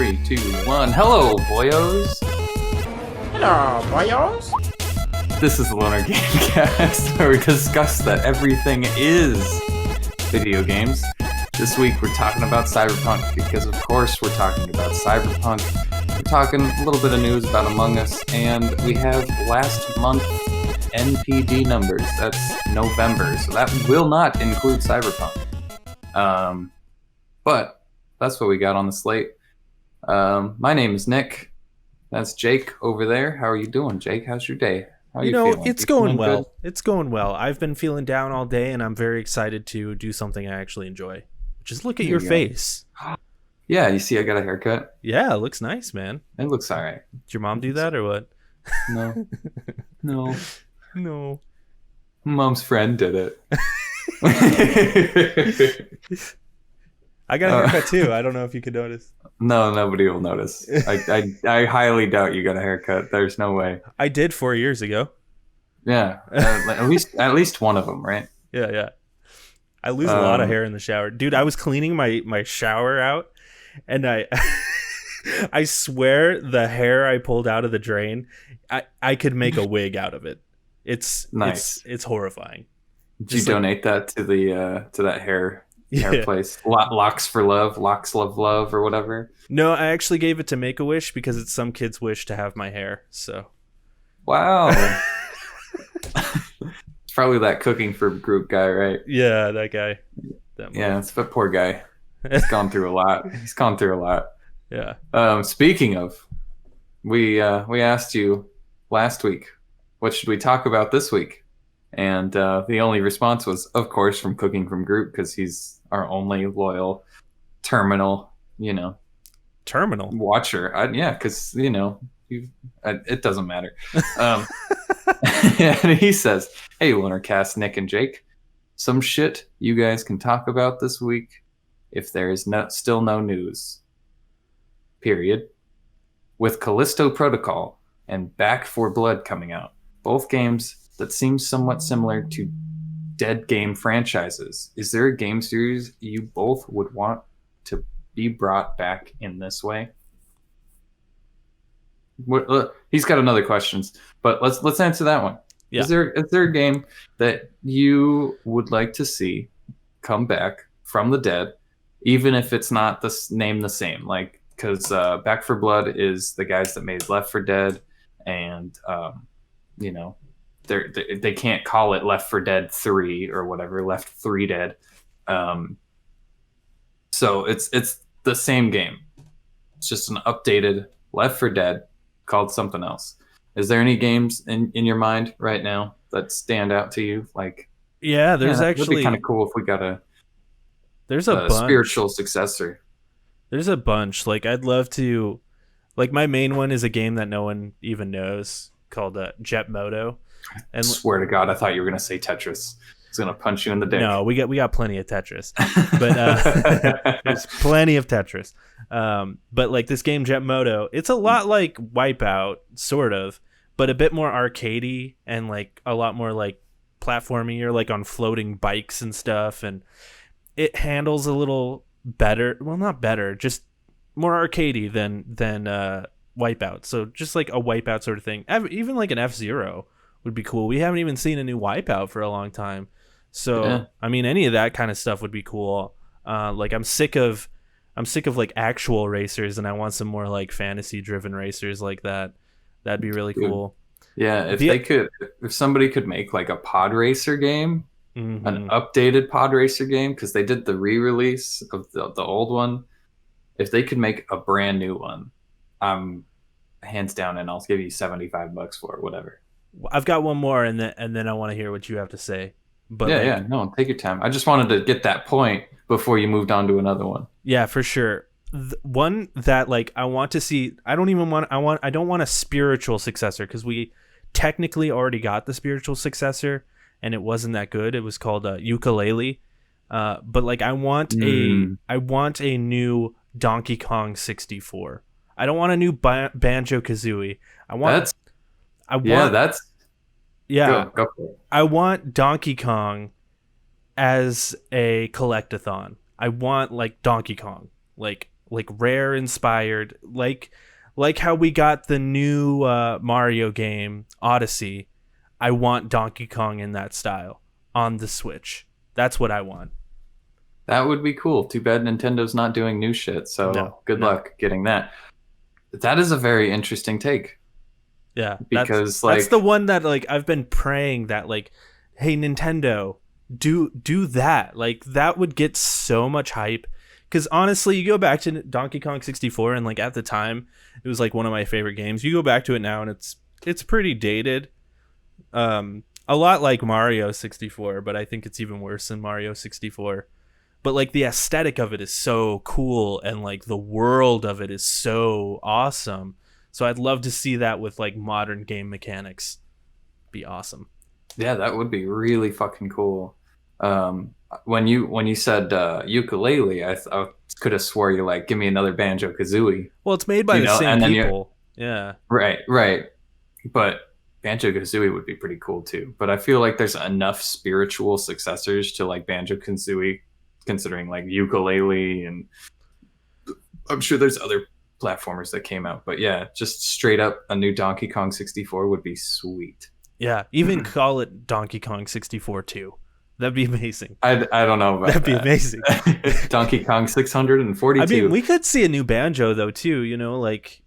3, 2, 1. Hello, boyos. Hello, boyos. This is the Lonercast, where we discuss that everything is video games. This week we're talking about Cyberpunk because, of course, we're talking about Cyberpunk. We're talking a little bit of news about Among Us, and we have last month NPD numbers. That's November, so that will not include Cyberpunk. But that's what we got on the slate. My name is Nick. That's Jake over there. How are you doing, Jake? How's your day? How are you feeling? It's going well. Good? It's going well. I've been feeling down all day, and I'm very excited to do something I actually enjoy. Just look at your face. Yeah, you see I got a haircut? Yeah, it looks nice, man. It looks all right. Did your mom do that or what? No. No. Mom's friend did it. I got a haircut too. I don't know if you could notice. No, nobody will notice. I highly doubt you got a haircut. There's no way. I did 4 years ago. Yeah, at least one of them, right? Yeah. I lose a lot of hair in the shower, dude. I was cleaning my shower out, and I swear the hair I pulled out of the drain, I could make a wig out of it. It's nice. It's horrifying. Did you donate that to the to that hair place? Locks love or whatever? No, I actually gave it to Make-A-Wish because it's some kid's wish to have my hair. So, wow. It's probably that cooking for group guy, right? Yeah, that guy. Yeah, it's the poor guy. He's gone through a lot. Yeah. Speaking of, we asked you last week, what should we talk about this week? And the only response was, of course, from Cooking from Group, because he's our only loyal terminal watcher. Yeah, because it doesn't matter. And he says, "Hey, Lonercast, Nick and Jake, some shit you guys can talk about this week if there is still no news. Period. With Callisto Protocol and Back 4 Blood coming out, both games that seem somewhat similar to dead game franchises. Is there a game series you both would want to be brought back in this way?" He's got another question, but let's answer that one. Yeah. Is there a game that you would like to see come back from the dead, even if it's not the same? Like, because Back 4 Blood is the guys that made Left 4 Dead, and they can't call it Left 4 Dead 3 or whatever, Left 3 Dead. So it's the same game. It's just an updated Left 4 Dead called something else. Is there any games in your mind right now that stand out to you? Like, yeah, there's actually. It'd be kind of cool if we got a spiritual successor. There's a bunch. Like, I'd love to. Like, my main one is a game that no one even knows called Jet Moto. And swear to God, I thought you were gonna say Tetris. It's gonna punch you in the dick. No, we got plenty of Tetris, but there's plenty of Tetris. But like this game Jet Moto, it's a lot like Wipeout, sort of, but a bit more arcadey and like a lot more like platformy. You're like on floating bikes and stuff, and it handles a little better. Well, not better, just more arcadey than Wipeout. So just like a Wipeout sort of thing. Even like an F-Zero would be cool. We haven't even seen a new Wipeout for a long time. So, yeah. I mean, any of that kind of stuff would be cool. Like I'm sick of like actual racers, and I want some more like fantasy driven racers like that. That'd be really cool. Yeah, if somebody could make like a pod racer game, an updated pod racer game, because they did the re-release of the old one. If they could make a brand new one, I'm hands down, and I'll give you $75 for it, whatever. I've got one more, and then I want to hear what you have to say. But no, take your time. I just wanted to get that point before you moved on to another one. Yeah, for sure. One that like I want to see. I don't want a spiritual successor, because we technically already got the spiritual successor, and it wasn't that good. It was called Ukulele. But like I want a new Donkey Kong 64. I don't want a new Banjo-Kazooie. Go for it. I want Donkey Kong as a collectathon. I want like Donkey Kong, like like Rare inspired, like how we got the new Mario game Odyssey. I want Donkey Kong in that style on the Switch. That's what I want. That would be cool. Too bad Nintendo's not doing new shit. So good No. luck getting that. That is a very interesting take Yeah, because that's the like one that like I've been praying that like, hey Nintendo, do that. Like that would get so much hype. Because honestly, you go back to Donkey Kong 64, and like at the time, it was like one of my favorite games. You go back to it now, and it's pretty dated. A lot like Mario 64, but I think it's even worse than Mario 64. But like the aesthetic of it is so cool, and like the world of it is so awesome. So I'd love to see that with like modern game mechanics. Be awesome. yeah, that would be really fucking cool. When you said ukulele, I could have swore you like give me another Banjo Kazooie, Well, it's made by the same and then you people. Yeah. right, but Banjo Kazooie would be pretty cool too. But I feel like there's enough spiritual successors to like Banjo Kazooie, considering like ukulele, and I'm sure there's other platformers that came out. But yeah, just straight up a new Donkey Kong 64 would be sweet. Yeah. Even call it Donkey Kong 64 too. That'd be amazing. I don't know about That'd be that. amazing. Donkey Kong 642. I mean, we could see a new Banjo though too. You know, like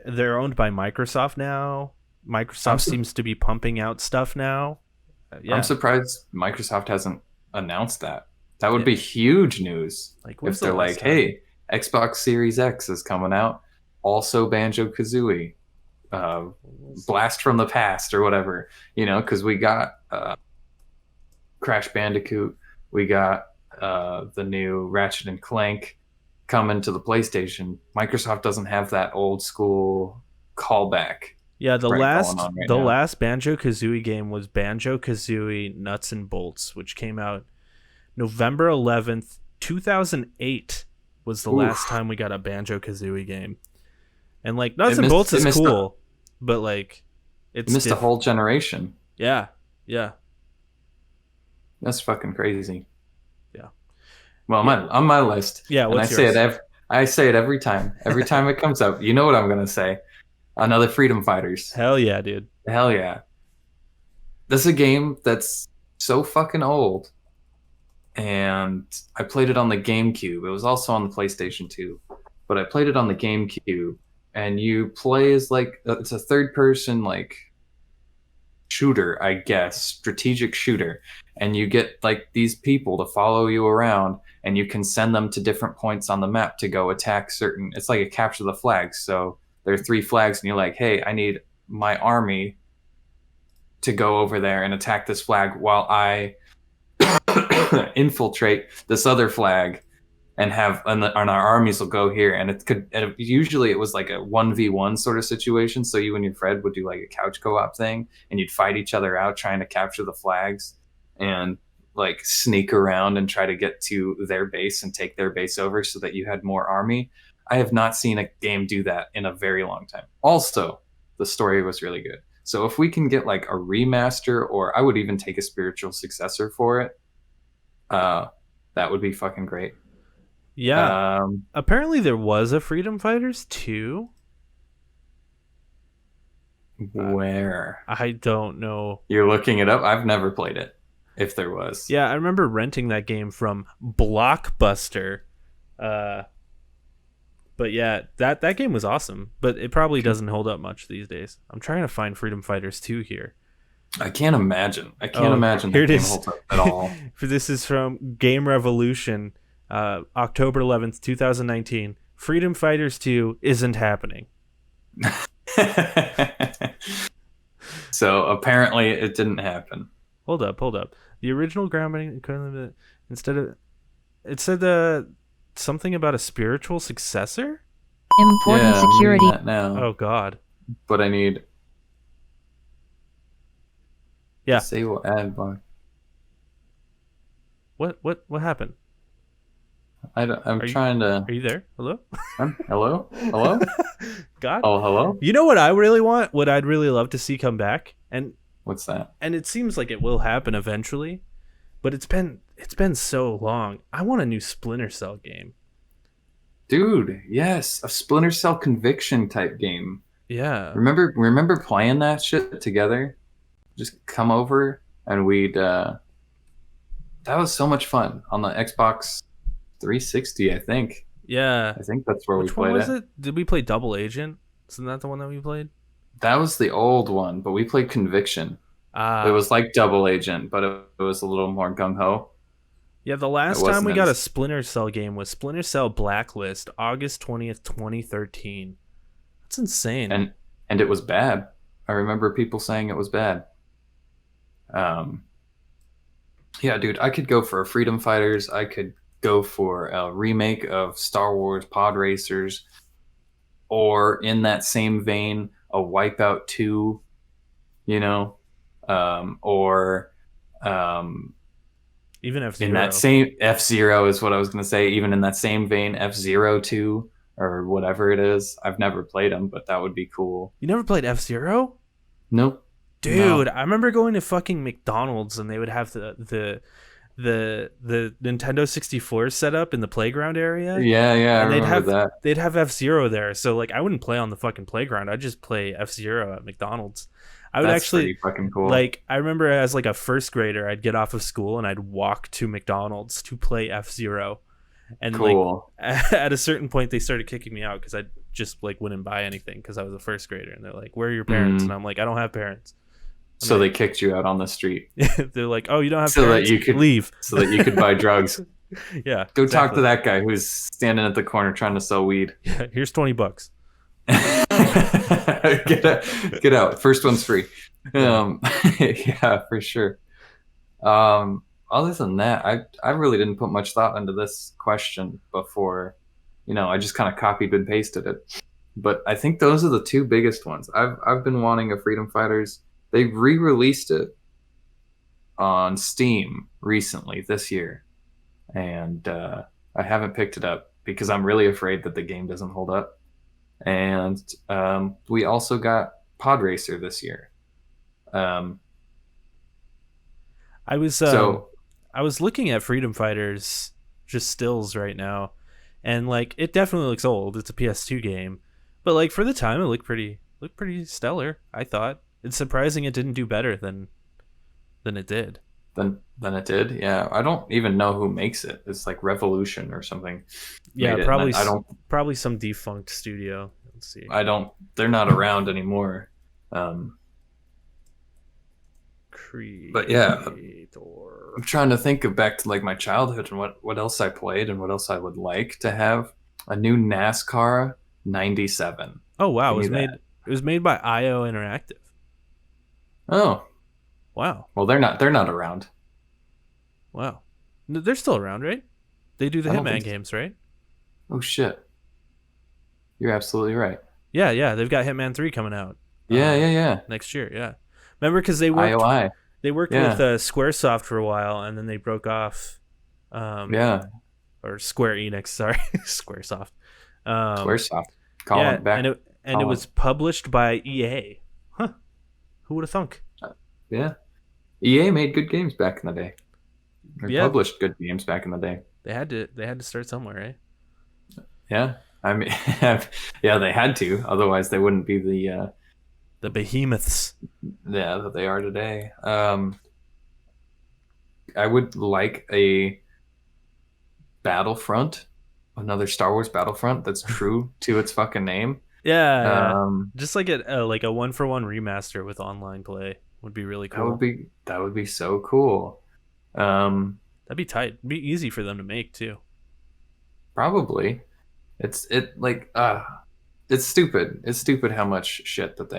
they're owned by Microsoft now. Microsoft seems to be pumping out stuff now. Yeah. I'm surprised Microsoft hasn't announced that. That would be huge news. Like, if when's the they're last like, time? hey, Xbox Series X is coming out, also Banjo Kazooie, Blast from the Past or whatever, because we got Crash Bandicoot, we got the new Ratchet and Clank coming to the PlayStation. Microsoft doesn't have that old school callback. Yeah, going on right now. last Banjo Kazooie game was Banjo Kazooie Nuts and Bolts, which came out November 11th, 2008 was the last time we got a Banjo Kazooie game. And like Nuts and Bolts is cool, but like it's missed a whole generation. Yeah. Yeah. That's fucking crazy. Yeah. Well, on my list. Yeah, and I say it every time. Every time it comes up. You know what I'm gonna say? Another Freedom Fighters. Hell yeah, dude. Hell yeah. This is a game that's so fucking old. And I played it on the GameCube. It was also on the PlayStation 2. But I played it on the GameCube. And you play as like, it's a third person like shooter, I guess, strategic shooter. And you get like these people to follow you around, and you can send them to different points on the map to go attack certain, it's like a capture the flags. So there are 3 flags, and you're like, hey, I need my army to go over there and attack this flag while I infiltrate this other flag, and our armies will go here. And usually it was like a 1v1 sort of situation. So you and your friend would do like a couch co-op thing, and you'd fight each other out trying to capture the flags and like sneak around and try to get to their base and take their base over so that you had more army. I have not seen a game do that in a very long time. Also, the story was really good. So if we can get like a remaster, or I would even take a spiritual successor for it, that would be fucking great. Yeah. Apparently there was a Freedom Fighters 2. Where? I don't know. You're looking it up? I've never played it, if there was. Yeah, I remember renting that game from Blockbuster. But yeah, that game was awesome, but it probably doesn't hold up much these days. I'm trying to find Freedom Fighters 2 here. I can't imagine. Here it is. Holds up at all. This is from Game Revolution, October 11th, 2019. Freedom Fighters 2 isn't happening. So apparently it didn't happen. Hold up. The original groundbreaking, instead of, it said something about a spiritual successor? Important security. I'm reading that now. Oh God. But I need. Yeah. Disable ad block. What happened? I'm trying to. Are you there? Hello? Hello? Hello? God. Oh, hello? You know what I really want? What I'd really love to see come back? And what's that? And it seems like it will happen eventually, but it's been so long. I want a new Splinter Cell game. Dude, yes, a Splinter Cell Conviction type game. Yeah. Remember playing that shit together? Just come over and we'd that was so much fun on the Xbox 360, I think. Yeah. I think that's where we Which one played was it. it? Did we play Double Agent? Isn't that the one that we played? That was the old one, but we played Conviction. It Ah. was like Double Agent, but it was a little more gung ho. Yeah, the It last time we wasn't got a as Splinter Cell game was Splinter Cell Blacklist, August 20th, 2013. That's insane. and it was bad. I remember people saying it was bad. Um, yeah, dude, I could go for a Freedom Fighters. I could go for a remake of Star Wars Pod Racers, or in that same vein, a Wipeout 2, you know, or Even in that F-Zero. same F-Zero is what I was going to say. Even in that same vein, F-Zero 2 or whatever it is. I've never played them, but that would be cool. You never played F-Zero? Nope. Dude, No. I remember going to fucking McDonald's and they would have the Nintendo 64 set up in the playground area. Yeah, yeah, I And remember that. they'd have F-Zero there. So like I wouldn't play on the fucking playground. I'd just play F-Zero at McDonald's. I would That's actually pretty fucking cool. like I remember as like a first grader, I'd get off of school and I'd walk to McDonald's to play F-Zero. And cool. like at a certain point they started kicking me out because I just like wouldn't buy anything because I was a first grader and they're like, "Where are your parents?" And I'm like, "I don't have parents." And So they kicked you out on the street they're like, "Oh, you don't have so that parents? you could Leave." so that you could buy drugs. Yeah. Go talk to exactly. that guy who's standing at the corner trying to sell weed. Yeah, here's $20. Get out. First one's free. Yeah, for sure. Other than that, I really didn't put much thought into this question before. I just kind of copied and pasted it. But I think those are the two biggest ones. I've been wanting a Freedom Fighters. They re-released it on Steam recently this year, and I haven't picked it up because I'm really afraid that the game doesn't hold up. And we also got Pod Racer this year. Um, I was so I was looking at Freedom Fighters just stills right now, and like it definitely looks old. It's a PS2 game, but like for the time, it looked pretty stellar. I thought it's surprising it didn't do better than it did. than it did. Yeah, I don't even know who makes it. It's like Revolution or something. Yeah, Made it, probably and I don't. probably some defunct studio. Let's see. I don't. They're not around anymore. Um, but yeah, Creator. I'm trying to think of back to like my childhood and what else I played and what else I would like to have. A new NASCAR 97. Oh wow, Give me that. it was made by IO Interactive. Oh, Wow. well they're not around. Wow. No, they're still around, right? They do the I don't Hitman think so. games, right? Oh shit. You're absolutely right. Yeah, they've got Hitman 3 coming out. Yeah. Next year, yeah. Remember cuz IOI. they worked Yeah. with Squaresoft for a while and then they broke off Yeah. or Square Enix, sorry, Squaresoft. Squaresoft. Calling Yeah, it back. and it was published by EA. Huh. Who would have thunk? Yeah. EA made good games back in the day. Or Yeah. published good games back in the day. They had to start somewhere, right? Yeah. I mean, yeah, they had to. Otherwise, they wouldn't be the The behemoths. that they are today. I would like a Battlefront, another Star Wars Battlefront that's true to its fucking name. Yeah. Um, Just like a 1-for-1 remaster with online play would be really cool. that would be so cool. That'd be tight. It'd be easy for them to make too. Probably. It's stupid. It's stupid how much shit that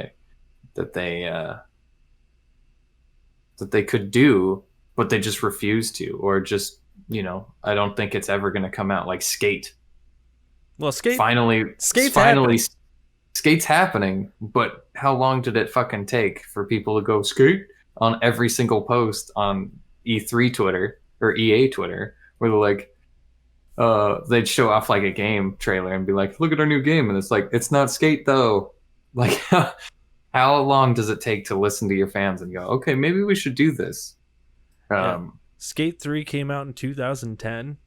they could do, but they just refuse to, or just I don't think it's ever going to come out. Like Skate. Well, Skate's Finally, Skate's happening, but how long did it fucking take for people to go Skate on every single post on E3 Twitter or EA Twitter, where they're like, they'd show off like a game trailer and be like, "Look at our new game," and it's like, "It's not Skate though." Like, how long does it take to listen to your fans and go, "Okay, maybe we should do this"? Yeah. Skate 3 came out in 2010.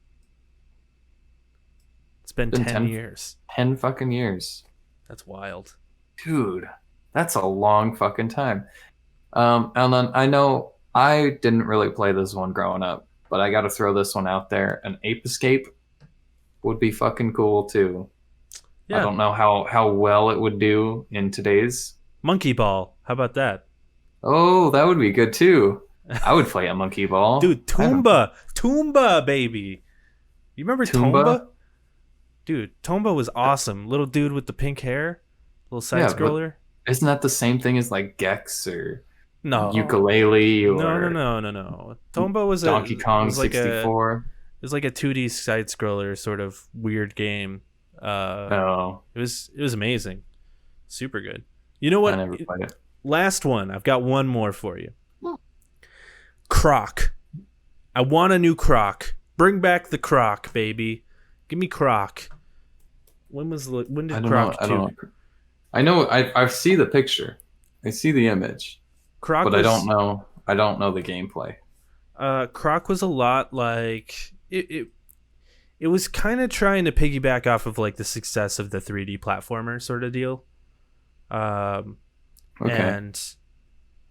It's been Been 10 years. 10 fucking years. That's wild. Dude, that's a long fucking time. And then I know I didn't really play this one growing up, but I got to throw this one out there. An Ape Escape would be fucking cool too. I Yeah. don't know how well it would do in today's. Monkey Ball. How about that? Oh, that would be good too. I would play a Monkey Ball. Dude, I don't- Toomba, baby. You remember Toomba? Tomba? Dude, Tomba was awesome. Little dude with the pink hair, little side Yeah, but scroller. Isn't that the same thing as like Gex or No, Ukulele or no. Tomba was Donkey Kong was like 64? it was like a 2D side scroller sort of weird game. No, It was amazing, super good. You know what? I never played it. Last one. I've got one more for you. Croc. I want a new Croc. Bring back the Croc, baby. Give me Croc. When did I don't Croc know. I 2? don't know. I know. I see the picture. I see the image, Croc but was, I don't know. I don't know the gameplay. Croc was a lot like it was kind of trying to piggyback off of like the success of the 3D platformer sort of deal. Okay. And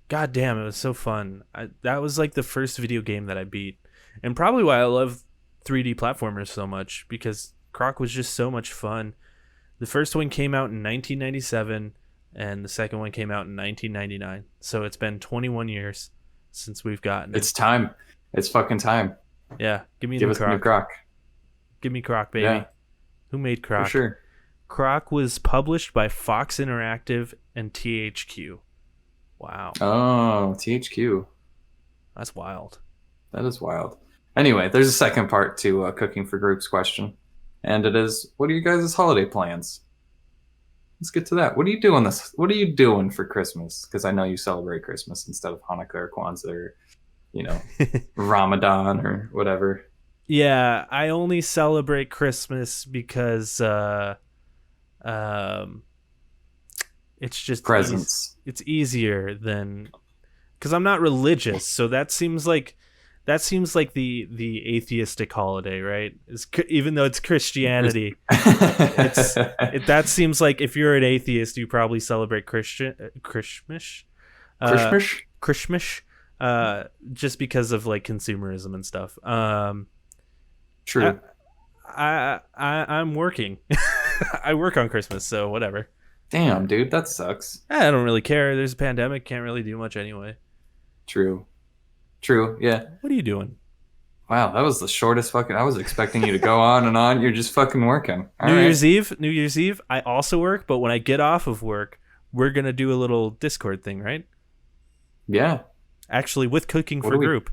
god damn, it was so fun. That was like the first video game that I beat, and probably why I love 3D platformers so much, because Croc was just so much fun. The first one came out in 1997 and the second one came out in 1999, so it's been 21 years since we've gotten it. It's time. It's fucking time. Yeah, give Give us a new Croc. Give me Croc, baby. Yeah. Who made Croc? For sure. Croc was published by Fox Interactive and THQ. Wow, Oh, THQ. that's wild. That is wild. Anyway, there's a second part to Cooking for Groups question, and it is: what are you guys' holiday plans? Let's get to that. What are you doing this? What are you doing for Christmas? Because I know you celebrate Christmas instead of Hanukkah or Kwanzaa or, Ramadan or whatever. Yeah, I only celebrate Christmas because it's just Presents. it's easier than, because I'm not religious, so that seems like the atheistic holiday, right? Even though it's Christianity, that seems like if you're an atheist, you probably celebrate Christmas, Christmas? just because of like consumerism and stuff. True. I'm working. I work on Christmas, so whatever. Damn, dude, that sucks. I don't really care. There's a pandemic. Can't really do much anyway. True, yeah. What are you doing? Wow, that was the shortest fucking... I was expecting you to go on and on. You're just fucking working. All New right. Year's Eve, I also work, but when I get off of work, we're going to do a little Discord thing, right? Yeah. Actually, with Cooking What for do we- Group.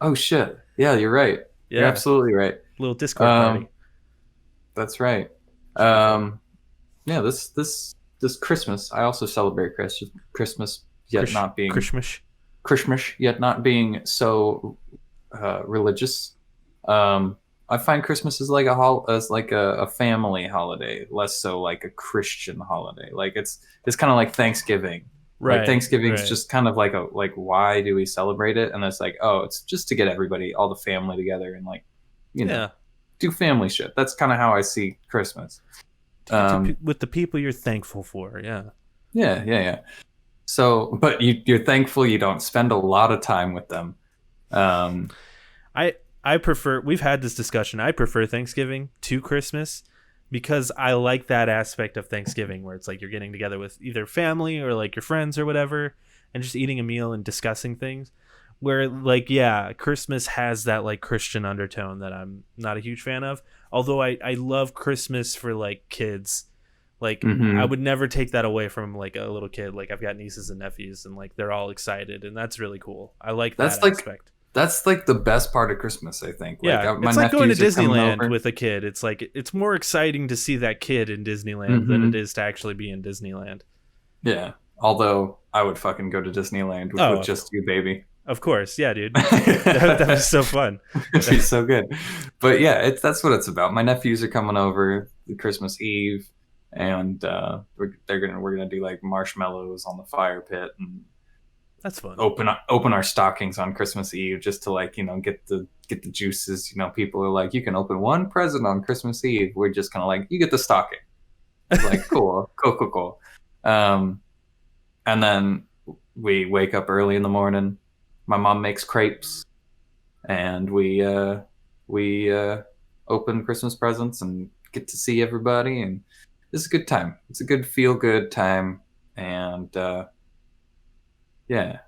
Oh, shit. Yeah, you're right. Yeah, You're absolutely right. little Discord party. That's right. Yeah, this Christmas, I also celebrate Christmas, yet not being Christmas. yet not being so religious. I find Christmas is like a family holiday, less so like a Christian holiday. Like it's kind of like Thanksgiving. Right. Like Thanksgiving is right. just kind of like why do we celebrate it? And it's like, oh, it's just to get everybody, all the family together and like, Yeah. do family shit. That's kind of how I see Christmas. With the people you're thankful for, yeah. Yeah. So, but you're thankful you don't spend a lot of time with them. I prefer, we've had this discussion, I prefer Thanksgiving to Christmas because I like that aspect of Thanksgiving where it's like you're getting together with either family or like your friends or whatever and just eating a meal and discussing things. Where like, yeah, Christmas has that like Christian undertone that I'm not a huge fan of. Although I love Christmas for like kids. Like I would never take that away from like a little kid. Like I've got nieces and nephews and like they're all excited and that's really cool. I like that aspect. That's like the best part of Christmas, I think. Yeah, Like, my it's like going to nephews are coming Disneyland over. with a kid. It's like it's more exciting to see that kid in Disneyland than it is to actually be in Disneyland. Yeah, although I would fucking go to Disneyland with just you, baby. Of course, yeah, dude. that was so fun. It'd be so good. But yeah, that's what it's about. My nephews are coming over Christmas Eve, and we're gonna do like marshmallows on the fire pit, and That's fun. open our stockings on Christmas Eve just to like get the juices. People are like, you can open one present on Christmas Eve. We're just kind of like, you get the stocking. It's like cool. And then we wake up early in the morning. My mom makes crepes, and we open Christmas presents and get to see everybody, and it's a good time. It's a good feel good time, and yeah,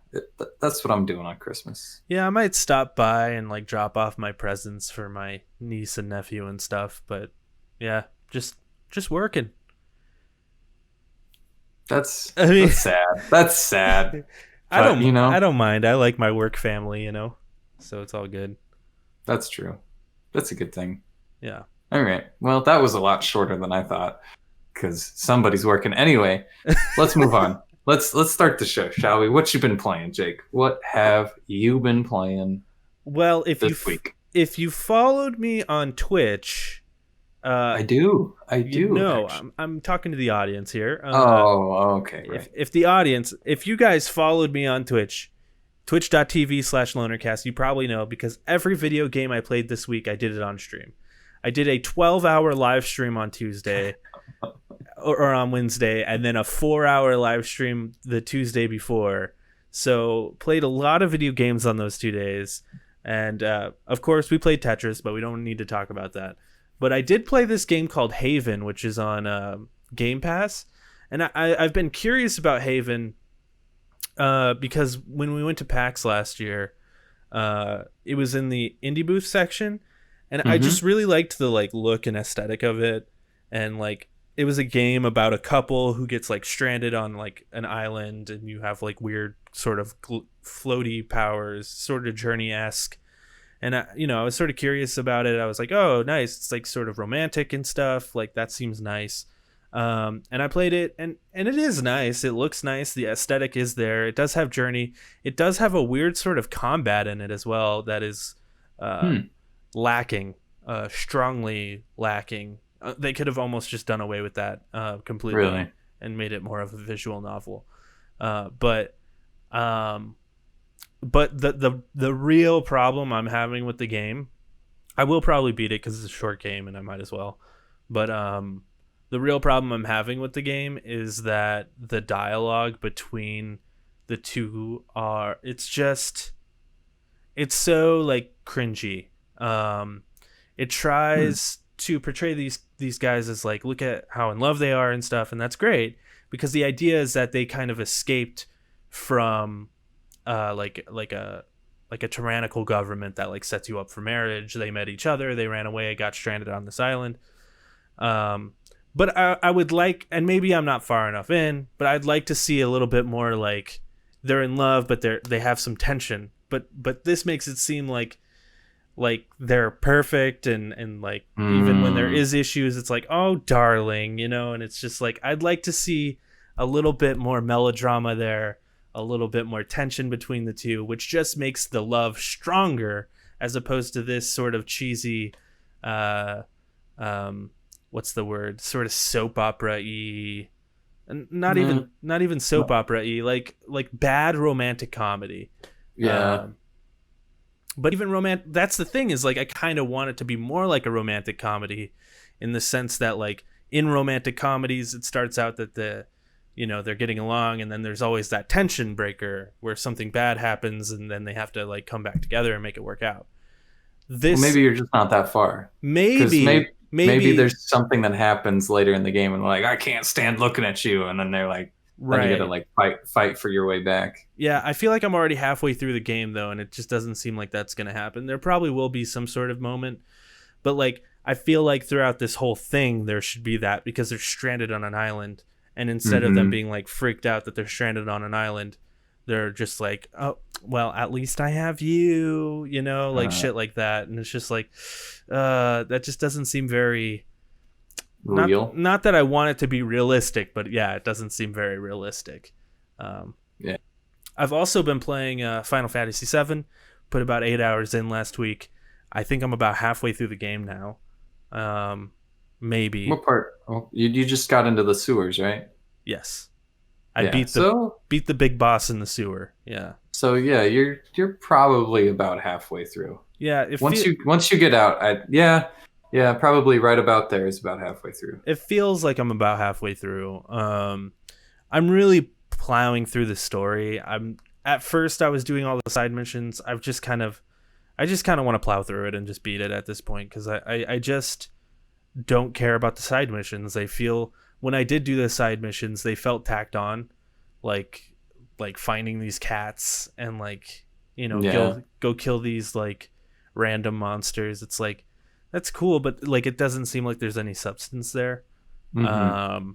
that's what I'm doing on Christmas. Yeah, I might stop by and like drop off my presents for my niece and nephew and stuff, but yeah, just working. That's I mean, that's sad. That's sad. I But don't mind. I like my work family, so it's all good. that's true. That's a good thing. Yeah. All right. Well, that was a lot shorter than I thought because somebody's working. Anyway, let's move on. Let's start the show, shall we? What you been playing, Jake? What have you been playing Well, this week? if you followed me on Twitch, I do. actually. I'm talking to the audience here. Oh, okay. Right. If you guys followed me on Twitch, twitch.tv/lonercast, you probably know because every video game I played this week, I did it on stream. I did a 12-hour live stream on Tuesday or on Wednesday, and then a 4-hour live stream the Tuesday before. So played a lot of video games on those 2 days. And of course, we played Tetris, but we don't need to talk about that. But I did play this game called Haven, which is on Game Pass. And I've been curious about Haven because when we went to PAX last year, it was in the indie booth section. And I just really liked the like look and aesthetic of it. And like it was a game about a couple who gets like stranded on like an island, and you have like weird sort of floaty powers, sort of Journey-esque. And I was sort of curious about it. I was like, oh, nice. It's like sort of romantic and stuff. Like that seems nice. And I played it, and it is nice. It looks nice. The aesthetic is there. It does have Journey. It does have a weird sort of combat in it as well that is lacking, strongly lacking. They could have almost just done away with that completely, Really? And made it more of a visual novel. But the real problem I'm having with the game, I will probably beat it because it's a short game and I might as well. But the real problem I'm having with the game is that the dialogue between the two it's so like cringy. It tries to portray these guys as like, look at how in love they are and stuff, and that's great because the idea is that they kind of escaped from like a tyrannical government that like sets you up for marriage. They met each other, they ran away, got stranded on this island. But I would like, and maybe I'm not far enough in, but I'd like to see a little bit more like they're in love, but they have some tension. But this makes it seem like they're perfect and like even when there is issues, it's like, oh darling, and it's just like I'd like to see a little bit more melodrama there, a little bit more tension between the two, which just makes the love stronger as opposed to this sort of cheesy what's the word, sort of soap opera-y, not even soap opera-y, like bad romantic comedy. Yeah. But even that's the thing, is like I kind of want it to be more like a romantic comedy, in the sense that like in romantic comedies it starts out that they're getting along, and then there's always that tension breaker where something bad happens and then they have to like come back together and make it work out. Maybe you're just not that far. Maybe there's something that happens later in the game and like, I can't stand looking at you, and then they're like, right, then you gotta like fight for your way back. Yeah, I feel like I'm already halfway through the game though, and it just doesn't seem like that's gonna happen. There probably will be some sort of moment, but like I feel like throughout this whole thing there should be that, because they're stranded on an island, and instead of them being like freaked out that they're stranded on an island, they're just like, oh well, at least I have you, like shit like that. And it's just like that just doesn't seem very real. Not that I want it to be realistic, but yeah, it doesn't seem very realistic. Yeah. I've also been playing Final Fantasy VII. Put about 8 hours in last week. I think I'm about halfway through the game now. Maybe. What part? Oh, you just got into the sewers, right? Yes. I Yeah. beat the big boss in the sewer. Yeah. So yeah, you're probably about halfway through. Yeah, Once you get out, yeah, probably right about there is about halfway through. it feels like I'm about halfway through. I'm really plowing through the story. I'm At first I was doing all the side missions. I just kind of want to plow through it and just beat it at this point because I just don't care about the side missions. They feel when I did do the side missions, they felt tacked on, like finding these cats and Yeah. go kill these like random monsters. It's like that's cool, but like it doesn't seem like there's any substance there. Mm-hmm.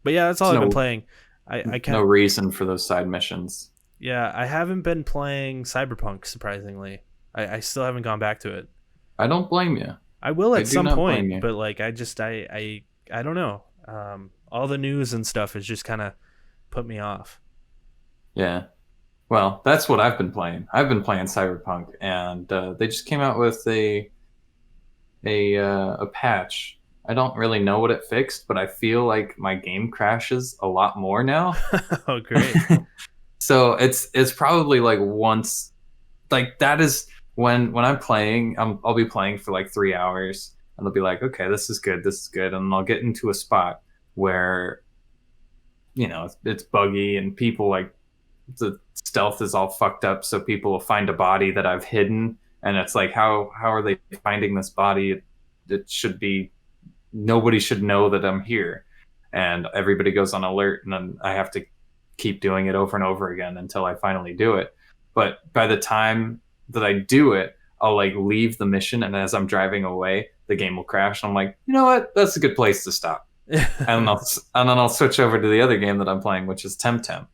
But yeah, that's all There's I've been playing. I no can't. reason for those side missions. Yeah, I haven't been playing Cyberpunk. Surprisingly, I still haven't gone back to it. I don't blame you. I will I at do some not blame point, you. but like I don't know. All the news and stuff has just kind of put me off. Yeah. Well, that's what I've been playing. I've been playing Cyberpunk, and they just came out with a patch. I don't really know what it fixed, but I feel like my game crashes a lot more now. Oh, great. So it's probably like once, like that is when I'm playing, I'll be playing for like 3 hours, and I'll be like, okay, this is good, and I'll get into a spot where it's buggy and people like the stealth is all fucked up, so people will find a body that I've hidden, and it's like how are they finding this body? It should be nobody should know that I'm here, and everybody goes on alert, and then I have to keep doing it over and over again until I finally do it. But by the time that I do it, I'll like leave the mission, and as I'm driving away, the game will crash. And I'm like, you know what? That's a good place to stop. And then I'll switch over to the other game that I'm playing, which is Temtem.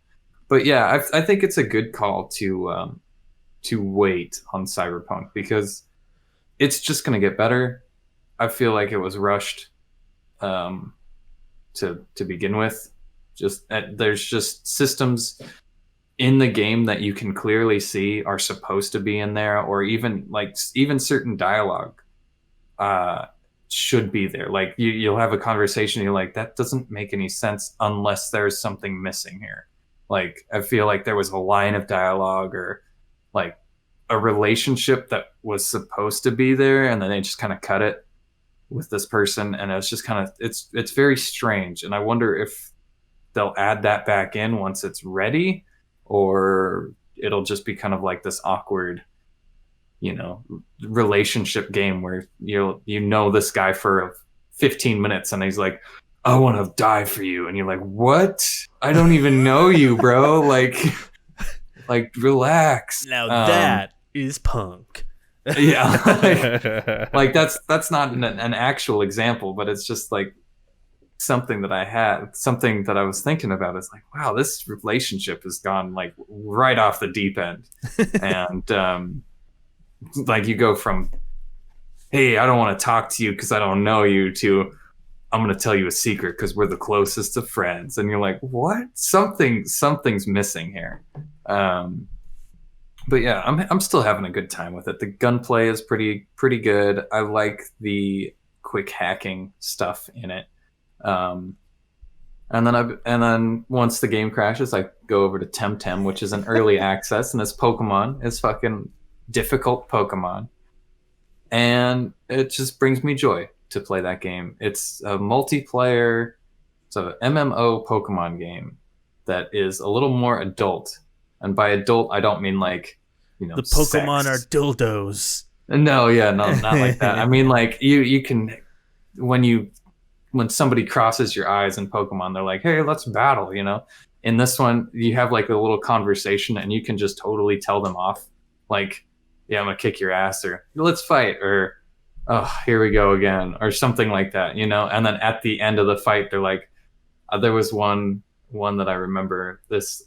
But yeah, I think it's a good call to wait on Cyberpunk because it's just going to get better. I feel like it was rushed um, to begin with. There's just systems in the game that you can clearly see are supposed to be in there, or even certain dialogue uh, should be there. Like you'll have a conversation, you're like, that doesn't make any sense unless there's something missing here. Like I feel like there was a line of dialogue or like a relationship that was supposed to be there, and then they just kind of cut it with this person, and it's just kind of it's very strange. And I wonder if they'll add that back in once it's ready, or it'll just be kind of like this awkward relationship game where this guy for 15 minutes and he's like, I want to die for you, and you're like, what? I don't even know you, bro. Like relax. Now that is punk. Yeah. Like that's not an actual example, but it's just like something that I was thinking about. Is like, wow, this relationship has gone like right off the deep end. And like you go from, hey, I don't want to talk to you because I don't know you, to I'm going to tell you a secret because we're the closest of friends. And you're like, what? Something's missing here. But yeah, I'm still having a good time with it. The gunplay is pretty good. I like the quick hacking stuff in it. And then once the game crashes, I go over to Temtem, which is an early access, and it's Pokemon. It's fucking difficult Pokemon, and it just brings me joy to play that game. It's a multiplayer, it's a MMO Pokemon game that is a little more adult, and by adult I don't mean like the Pokemon sex. are dildos. No, yeah, no, not like that. I mean like you can when somebody crosses your eyes in Pokemon, they're like, hey, let's battle. In this one, you have like a little conversation, and you can just totally tell them off, like, yeah, I'm gonna kick your ass, or let's fight, or oh, here we go again, or something like that, And then at the end of the fight, they're like, there was one that I remember.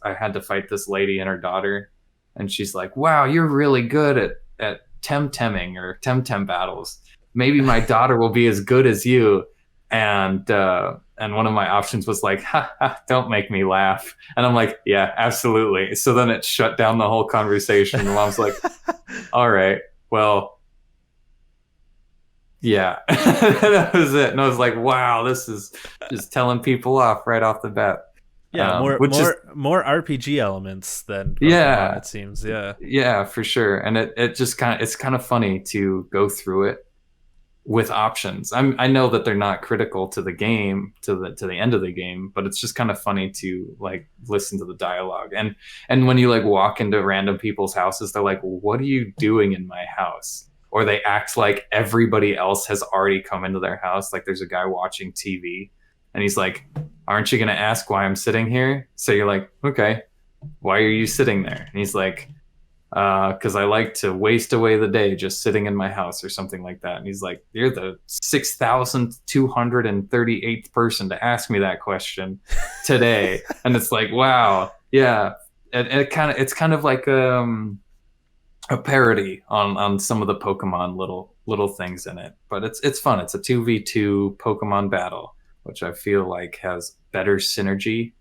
I had to fight this lady and her daughter, and she's like, wow, you're really good at temtemming or temtem battles. Maybe my daughter will be as good as you. And one of my options was like, ha, ha, don't make me laugh. And I'm like, yeah, absolutely. So then it shut down the whole conversation. And Mom's like, all right, well, yeah. That was it. And I was like, wow, this is just telling people off right off the bat. Yeah, which is more RPG elements than Pokemon, yeah, it seems. Yeah. yeah, for sure. And it just it's kind of funny to go through it with options. I know that they're not critical to the game, to the end of the game, but it's just kind of funny to like listen to the dialogue. And when you like walk into random people's houses, they're like, "What are you doing in my house?" Or they act like everybody else has already come into their house. Like there's a guy watching TV, and he's like, "Aren't you gonna ask why I'm sitting here?" So you're like, "Okay, why are you sitting there?" And he's like, because I like to waste away the day just sitting in my house or something like that. And he's like, "You're the 6,238th person to ask me that question today." And it's like, wow, yeah. And it's kind of like a parody on some of the Pokemon little things in it. But it's fun. It's a 2v2 Pokemon battle, which I feel like has better synergy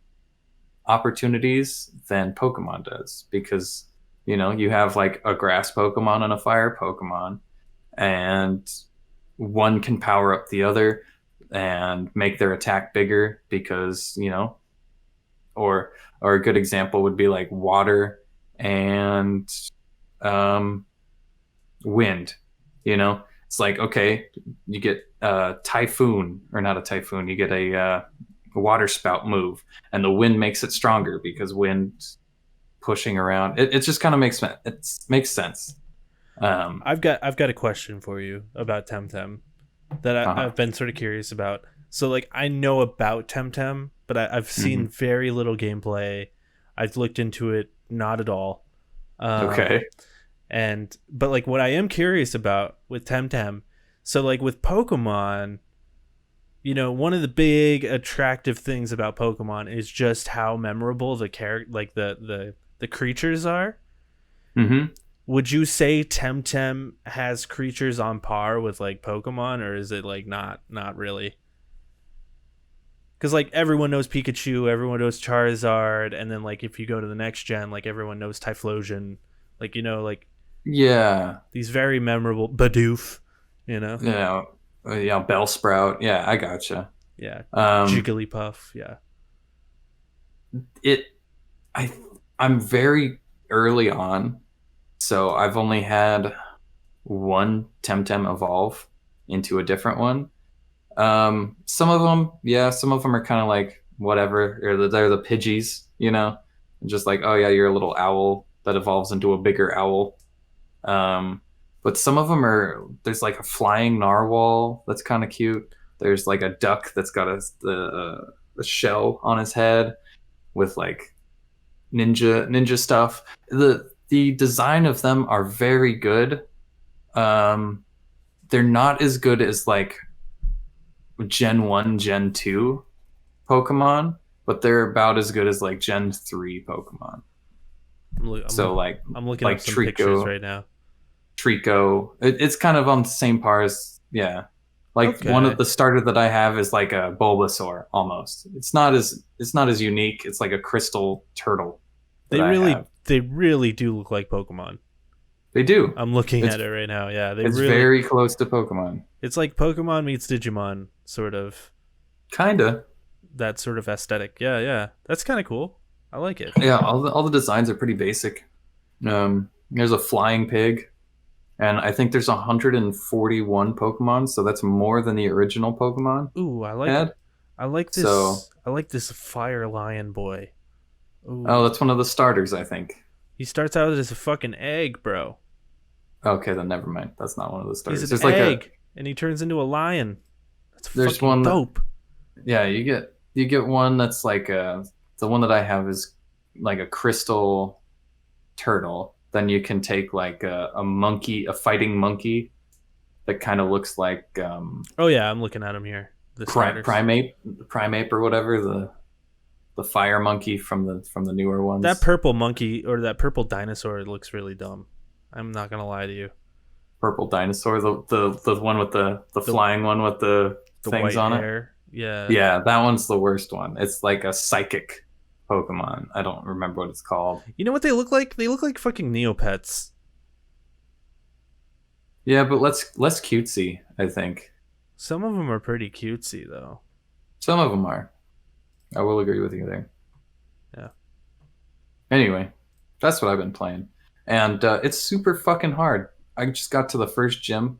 opportunities than Pokemon does, because you have like a grass Pokemon and a fire Pokemon, and one can power up the other and make their attack bigger because or a good example would be like water and um, wind. It's like, okay, you get a typhoon, or not a typhoon, you get a water spout move, and the wind makes it stronger because wind pushing around. It just kind of makes sense. I've got a question for you about Temtem that Uh-huh. I've been sort of curious about. So like I know about Temtem, but I've seen Mhm. very little gameplay. I've looked into it not at all. Um, Okay. but like what I am curious about with Temtem, so like with Pokemon, one of the big attractive things about Pokemon is just how memorable the like the creatures are. Hmm. Would you say Temtem has creatures on par with like Pokemon, or is it like not really? Because like everyone knows Pikachu, everyone knows Charizard, and then like if you go to the next gen, like everyone knows Typhlosion, like like Yeah. these very memorable Bidoof, you know, Yeah. Yeah. Bellsprout. Yeah, I gotcha. yeah, Um, Jigglypuff, yeah. it. I. I'm very early on, so I've only had one Temtem evolve into a different one. Some of them, yeah, some of them are kind of like whatever, or they're the Pidgeys, just like, oh yeah, you're a little owl that evolves into a bigger owl. Um, but some of them there's like a flying narwhal that's kind of cute. There's like a duck that's got a shell on his head with like ninja stuff. The design of them are very good. Um, they're not as good as like Gen 1, Gen 2 Pokemon, but they're about as good as like Gen 3 Pokemon. I'm, loo- I'm, So loo- I'm looking up like some pictures Trico, right now. it's kind of on the same par as, yeah. Like one of Okay, the starter that I have is like a Bulbasaur almost. It's not as unique. It's like a crystal turtle that I have. they really do look like Pokemon. They do. I'm looking It's at it right now. Yeah, they it's really. very close to Pokemon. It's like Pokemon meets Digimon, sort of Kinda. that sort of aesthetic. Yeah, yeah, that's kind of cool. I like it. Yeah, all the designs are pretty basic. There's a flying pig, and I think there's 141 Pokemon, so that's more than the original Pokemon Ooh, had. I like So, this. I like this Fire Lion boy. oh, Ooh, that's one of the starters, I think. he starts out as a fucking egg, bro. Okay, then never mind. That's not one of the He's starters. an egg, and he turns into a lion. That's There's fucking one. dope. Yeah, you get one that's like the one that I have is like a crystal turtle. Then you can take like a monkey, a fighting monkey that kind of looks like Oh yeah, I'm looking at him here. The starters. primate or whatever, the fire monkey from the newer That ones. purple monkey or that purple dinosaur looks really dumb. I'm not gonna lie to you. Purple dinosaur, the one with the The flying one with the the things white on it. hair. Yeah. Yeah, that one's the worst one. It's like a psychic Pokemon. I don't remember what it's called. You know what they look like? They look like fucking Neopets. Yeah, but less cutesy, I think. Some of them are pretty cutesy though. Some of them are. I will agree with you there. Anyway, that's what I've been playing, and it's super fucking hard. I just got to the first gym,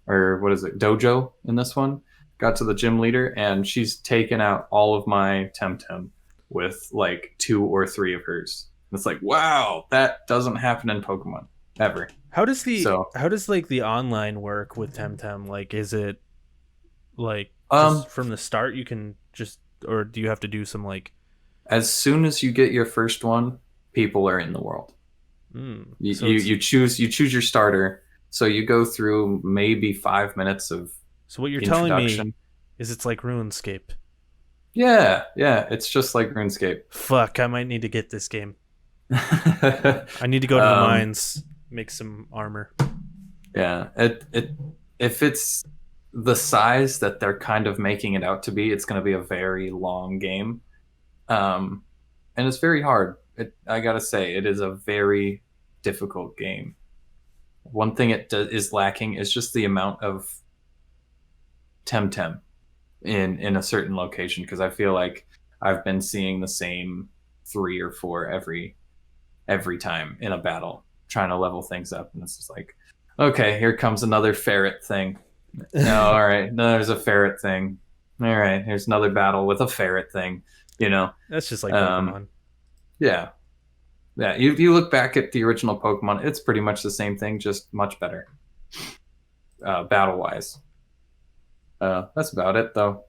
or what is it, dojo in this one. Got to the gym leader, and she's taken out all of my Temtem with like 2 or 3 of hers. It's like, wow, that doesn't happen in Pokemon ever. How does So, like the online work with Temtem? Like, is it like um, just from the start you can just, or do you have to do some like? as soon as you get your first one, people are in the world. You, So you it's you choose your starter. So you go through maybe 5 minutes of so what you're telling me introduction. is it's like RuneScape. Yeah, it's just like RuneScape. Fuck, I might need to get this game. I need to go to the um, mines, make some armor. yeah, it if it's the size that they're kind of making it out to be, it's going to be a very long game, um, and it's very hard. I gotta say, it is a very difficult game. One thing is lacking is just the amount of Temtem in a certain location, because I feel like I've been seeing the same 3 or 4 every time in a battle, trying to level things up, and it's just like, okay, here comes another ferret thing. No, all right, no, there's a ferret thing. All right, here's another battle with a ferret thing. You know, That's just like um, Pokemon. yeah, yeah. You look back at the original Pokemon, it's pretty much the same thing, just much better, battle wise. That's about it, though.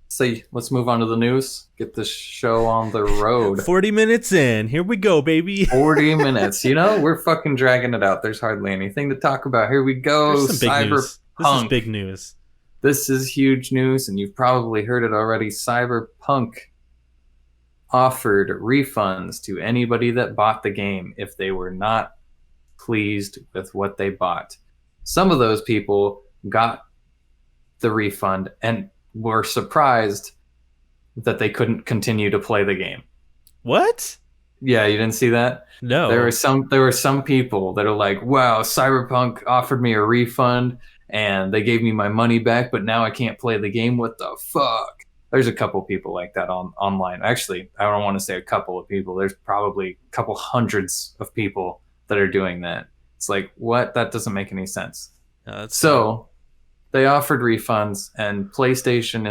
See, let's move on to the news. Get this show on the road. 40 minutes in. Here we go, baby. 40 minutes. You know, we're fucking dragging it out. There's hardly anything to talk about. Here we go. There's some big news. This is Cyberpunk. big news. This is huge news, and you've probably heard it already. Cyberpunk offered refunds to anybody that bought the game if they were not pleased with what they bought. Some of those people got the refund and were surprised that they couldn't continue to play the game. What? Yeah, you didn't see that? No. There were some people that are like, "Wow, Cyberpunk offered me a refund and they gave me my money back, but now I can't play the game. What the fuck?" There's a couple people like that online. Actually, I don't want to say a couple of people. There's probably a couple hundreds of people that are doing that. It's like, what? That doesn't make any sense. No, that's So, they offered refunds, and PlayStation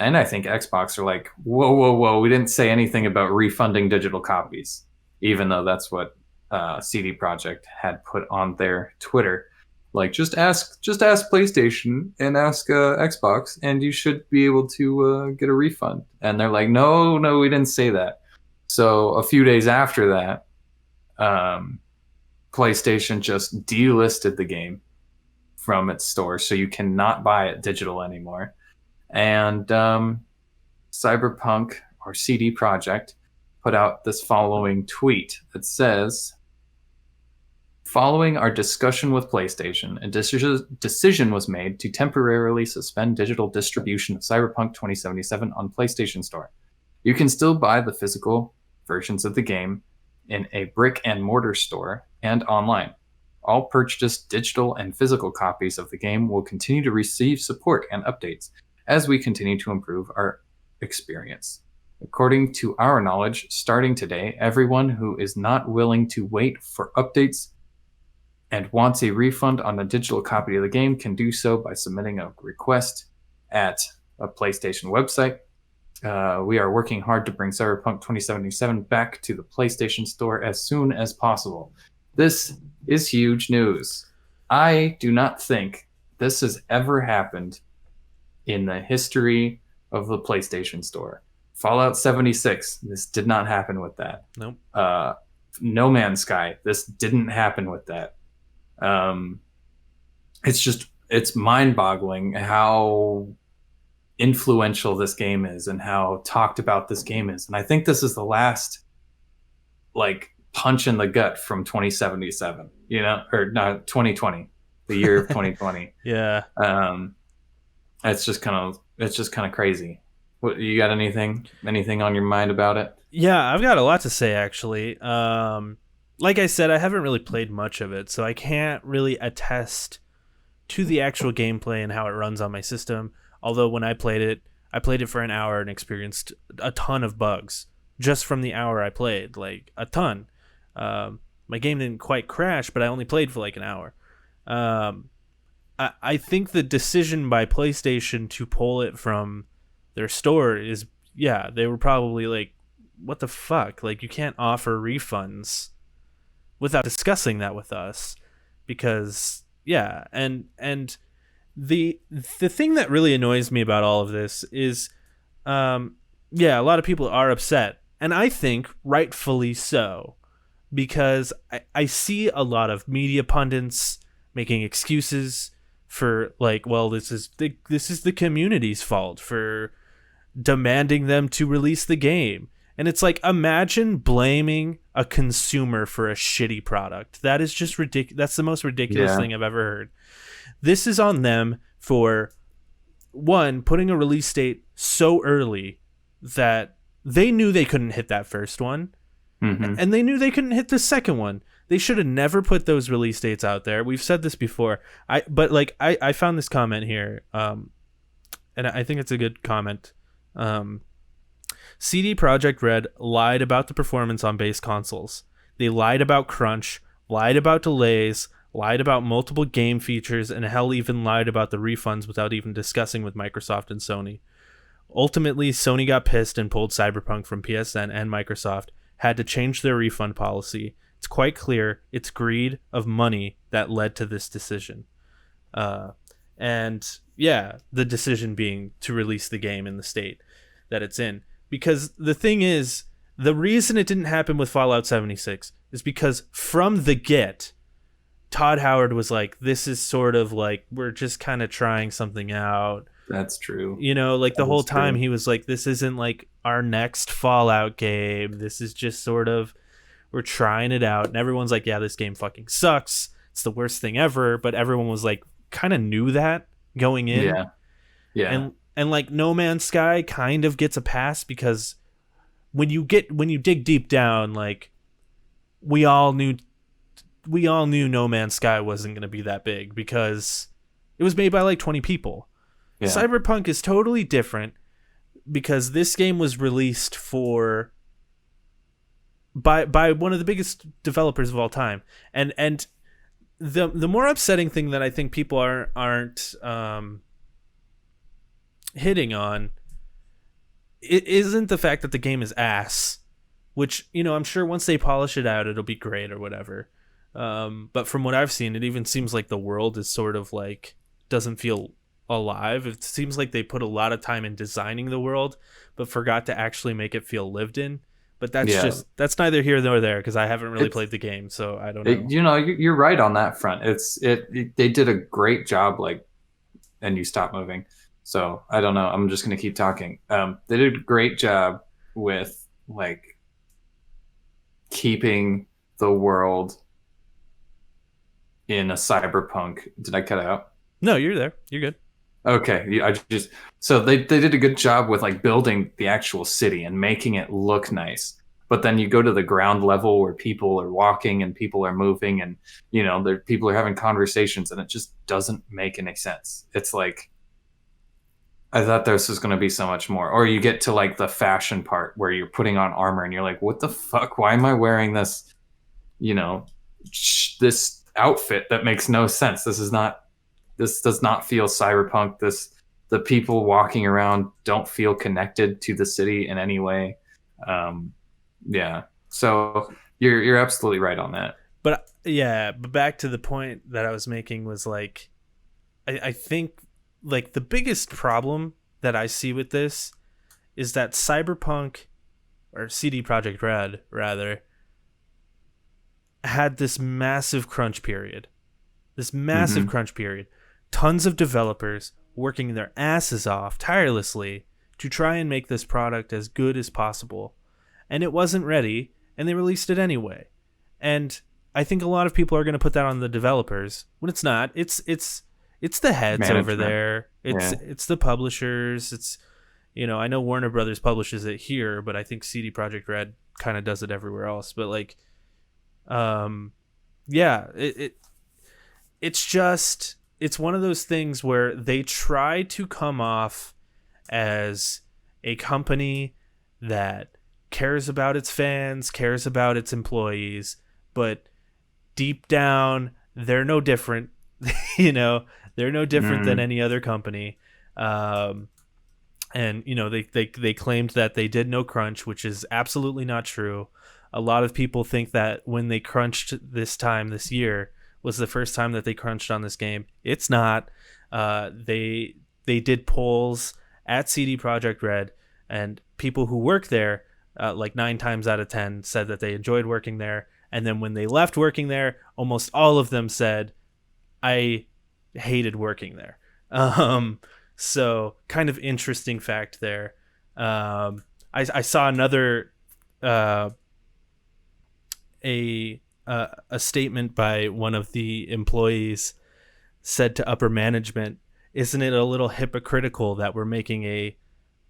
and I think Xbox are like, whoa, we didn't say anything about refunding digital copies, even though that's what CD Projekt had put on their Twitter. Like, just ask PlayStation and ask Xbox, and you should be able to get a refund. And they're like, no, we didn't say that. So a few days after that, PlayStation just delisted the game from its store, so you cannot buy it digital anymore. And Cyberpunk, or CD Projekt, put out this following tweet that says, "Following our discussion with PlayStation, a decision was made to temporarily suspend digital distribution of Cyberpunk 2077 on PlayStation Store. You can still buy the physical versions of the game in a brick and mortar store and online. All purchased digital and physical copies of the game will continue to receive support and updates as we continue to improve our experience. According to our knowledge, starting today, everyone who is not willing to wait for updates and wants a refund on a digital copy of the game can do so by submitting a request at a PlayStation website. We are working hard to bring Cyberpunk 2077 back to the PlayStation Store as soon as possible." This is huge news. I do not think this has ever happened in the history of the PlayStation Store. Fallout 76, this did not happen with that. Nope. No Man's Sky, this didn't happen with that. It's mind-boggling how influential this game is and how talked about this game is. And I think this is the last like punch in the gut from 2077, or no, 2020, the year of 2020. Yeah. It's just kind of crazy. What, you got anything on your mind about it? Yeah, I've got a lot to say actually. Like I said, I haven't really played much of it, so I can't really attest to the actual gameplay and how it runs on my system. Although when I played it for an hour and experienced a ton of bugs. just from the hour I played, like a ton. My game didn't quite crash, but I only played for like an hour. I think the decision by PlayStation to pull it from their store is, yeah, they were probably like, what the fuck? Like, you can't offer refunds without discussing that with us, because yeah, and the thing that really annoys me about all of this is, yeah, a lot of people are upset, and I think rightfully so, because I see a lot of media pundits making excuses for, like, well, this is the community's fault for demanding them to release the game. And it's like, imagine blaming a consumer for a shitty product. That is just ridiculous. That's the most ridiculous thing I've ever heard. This is on them for, one, putting a release date so early that they knew they couldn't hit that first one. Mm-hmm. And they knew they couldn't hit the second one. They should have never put those release dates out there. We've said this before. I found this comment here, and I think it's a good comment. CD Projekt Red lied about the performance on base consoles. They lied about crunch, lied about delays, lied about multiple game features, and hell, even lied about the refunds without even discussing with Microsoft and Sony. Ultimately, Sony got pissed and pulled Cyberpunk from PSN, and Microsoft had to change their refund policy. It's quite clear it's greed of money that led to this decision. And yeah, the decision being to release the game in the state that it's in. Because the thing is, the reason it didn't happen with Fallout 76 is because from the get, Todd Howard was like, this is sort of like, we're just kind of trying something out. That's true. You know, like the whole time he was like, this isn't like our next Fallout game. This is just sort of, we're trying it out. And everyone's like, yeah, this game fucking sucks. It's the worst thing ever. But everyone was like, kind of knew that going in. Yeah. Yeah. And like No Man's Sky kind of gets a pass because when you dig deep down, like we all knew No Man's Sky wasn't going to be that big because it was made by like 20 people. Yeah. Cyberpunk is totally different because this game was released by one of the biggest developers of all time. And the more upsetting thing that I think people aren't hitting on, it isn't the fact that the game is ass, which, you know, I'm sure once they polish it out, it'll be great or whatever. But from what I've seen, it even seems like the world is sort of like, doesn't feel alive. It seems like they put a lot of time in designing the world, but forgot to actually make it feel lived in. But that's neither here nor there because I haven't really played the game, so I don't know. You know, you're right on that front. They did a great job, like, and you stopped moving. So I don't know. I'm just going to keep talking. They did a great job with like keeping the world in a cyberpunk. Did I cut out? No, you're there. You're good. Okay. So they did a good job with like building the actual city and making it look nice. But then you go to the ground level where people are walking and people are moving and, you know, people are having conversations and it just doesn't make any sense. It's like, I thought this was going to be so much more. Or you get to like the fashion part where you're putting on armor and you're like, what the fuck? Why am I wearing this, you know, this outfit that makes no sense? This does not feel cyberpunk. The people walking around don't feel connected to the city in any way. Yeah. So you're absolutely right on that. But back to the point that I was making was like, I think like the biggest problem that I see with this is that Cyberpunk, or CD Projekt Red rather, had this massive crunch period. Tons of developers working their asses off tirelessly to try and make this product as good as possible. And it wasn't ready, and they released it anyway. And I think a lot of people are going to put that on the developers when it's not. It's the heads management over there. It's the publishers. It's, you know, I know Warner Brothers publishes it here, but I think CD Projekt Red kind of does it everywhere else. But like, it's one of those things where they try to come off as a company that cares about its fans, cares about its employees, but deep down, they're no different. You know, they're no different than Mm, any other company. And you know, they claimed that they did no crunch, which is absolutely not true. A lot of people think that when they crunched this year was the first time that they crunched on this game. It's not. They did polls at CD Projekt Red, and people who work there, like 9 times out of 10, said that they enjoyed working there. And then when they left working there, almost all of them said, "I hated working there." So kind of interesting fact there. I saw another uh, a statement by one of the employees said to upper management, "Isn't it a little hypocritical that we're making a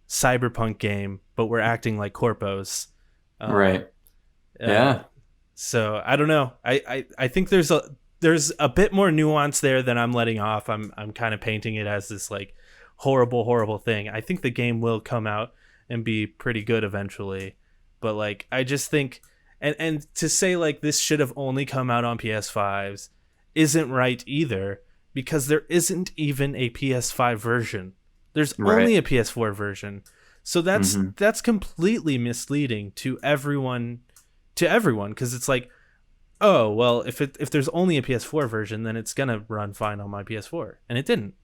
cyberpunk game, but we're acting like corpos?" Uh, right. uh, Yeah. so I don't know. I think there's a bit more nuance there than I'm letting off. I'm kind of painting it as this like horrible thing. I think the game will come out and be pretty good eventually, but like I just think, and to say like this should have only come out on PS5s isn't right either, because there isn't even a PS5 version. There's Right. only a PS4 version. So that's Hmm. that's completely misleading to everyone, because it's like, oh well, if there's only a PS4 version, then it's gonna run fine on my PS4, and it didn't,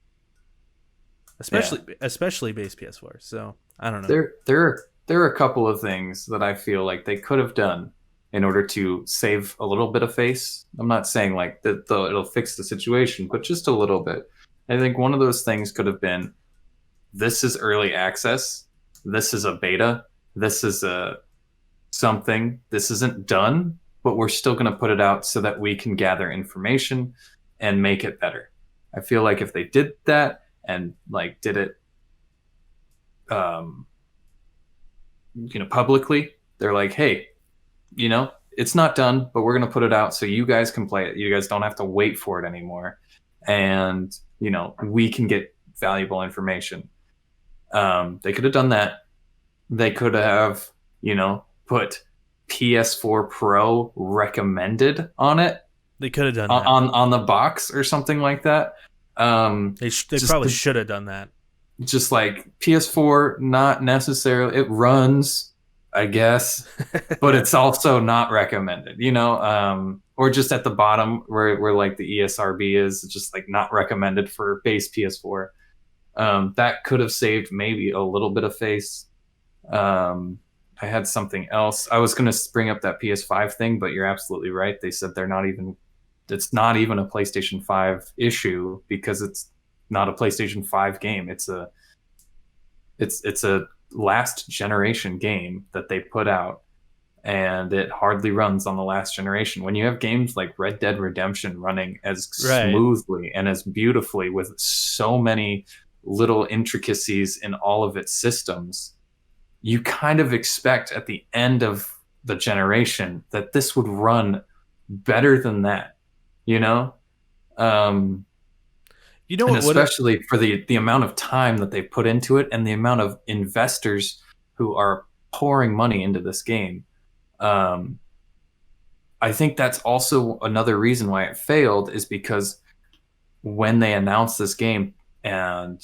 Yeah. especially base PS4. So I don't know. There are a couple of things that I feel like they could have done in order to save a little bit of face. I'm not saying like that it'll fix the situation, but just a little bit. I think one of those things could have been, this is early access, this is a beta, this is a something, this isn't done, but we're still going to put it out so that we can gather information and make it better. I feel like if they did that and like did it um publicly, they're like, hey, it's not done, but we're going to put it out so you guys can play it. You guys don't have to wait for it anymore. And, we can get valuable information. They could have done that. They could have, put PS4 Pro recommended on it, They could have done that. on the box or something like that. They just probably should have done that. just like PS4, not necessarily. It runs, I guess, but it's also not recommended, or just at the bottom where like the ESRB is just like not recommended for base PS4. That could have saved maybe a little bit of face. I had something else. I was going to bring up that PS5 thing, but you're absolutely right. They said it's not even a PlayStation 5 issue because it's not a PlayStation 5 game. It's a last generation game that they put out, and it hardly runs on the last generation. When you have games like Red Dead Redemption running as Right. smoothly and as beautifully with so many little intricacies in all of its systems, you kind of expect at the end of the generation that this would run better than that, you know? Um, You know and what would have especially for the amount of time that they put into it and the amount of investors who are pouring money into this game. Um, I think that's also another reason why it failed, is because when they announced this game and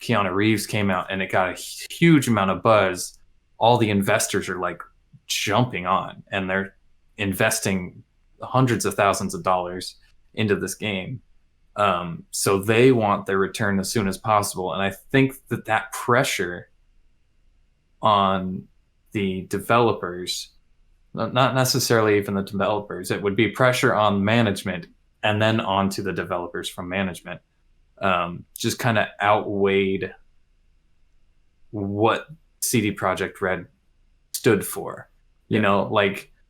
Keanu Reeves came out and it got a huge amount of buzz, all the investors are like jumping on and they're investing hundreds of thousands of dollars into this game. So they want their return as soon as possible, and I think that pressure on the developers, not necessarily even the developers, it would be pressure on management and then on to the developers from management, just kind of outweighed what CD Projekt Red stood for.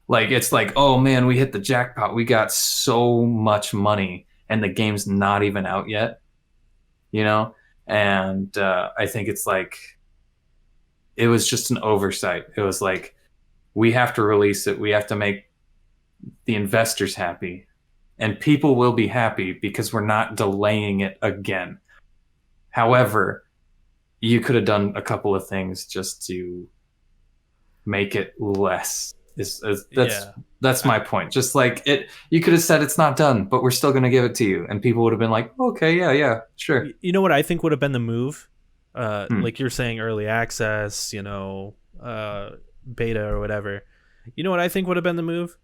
Like it's like, oh man, we hit the jackpot. We got so much money, and the game's not even out yet. And I think it's like it was just an oversight. It was like, we have to release it. We have to make the investors happy, and people will be happy because we're not delaying it again. However, you could have done a couple of things just to make it less. Yeah. That's my point. Just like it, you could have said it's not done, but we're still going to give it to you, and people would have been like, okay, yeah, sure. You know what I think would have been the move? Hmm. Like you're saying, early access, beta or whatever. You know what I think would have been the move?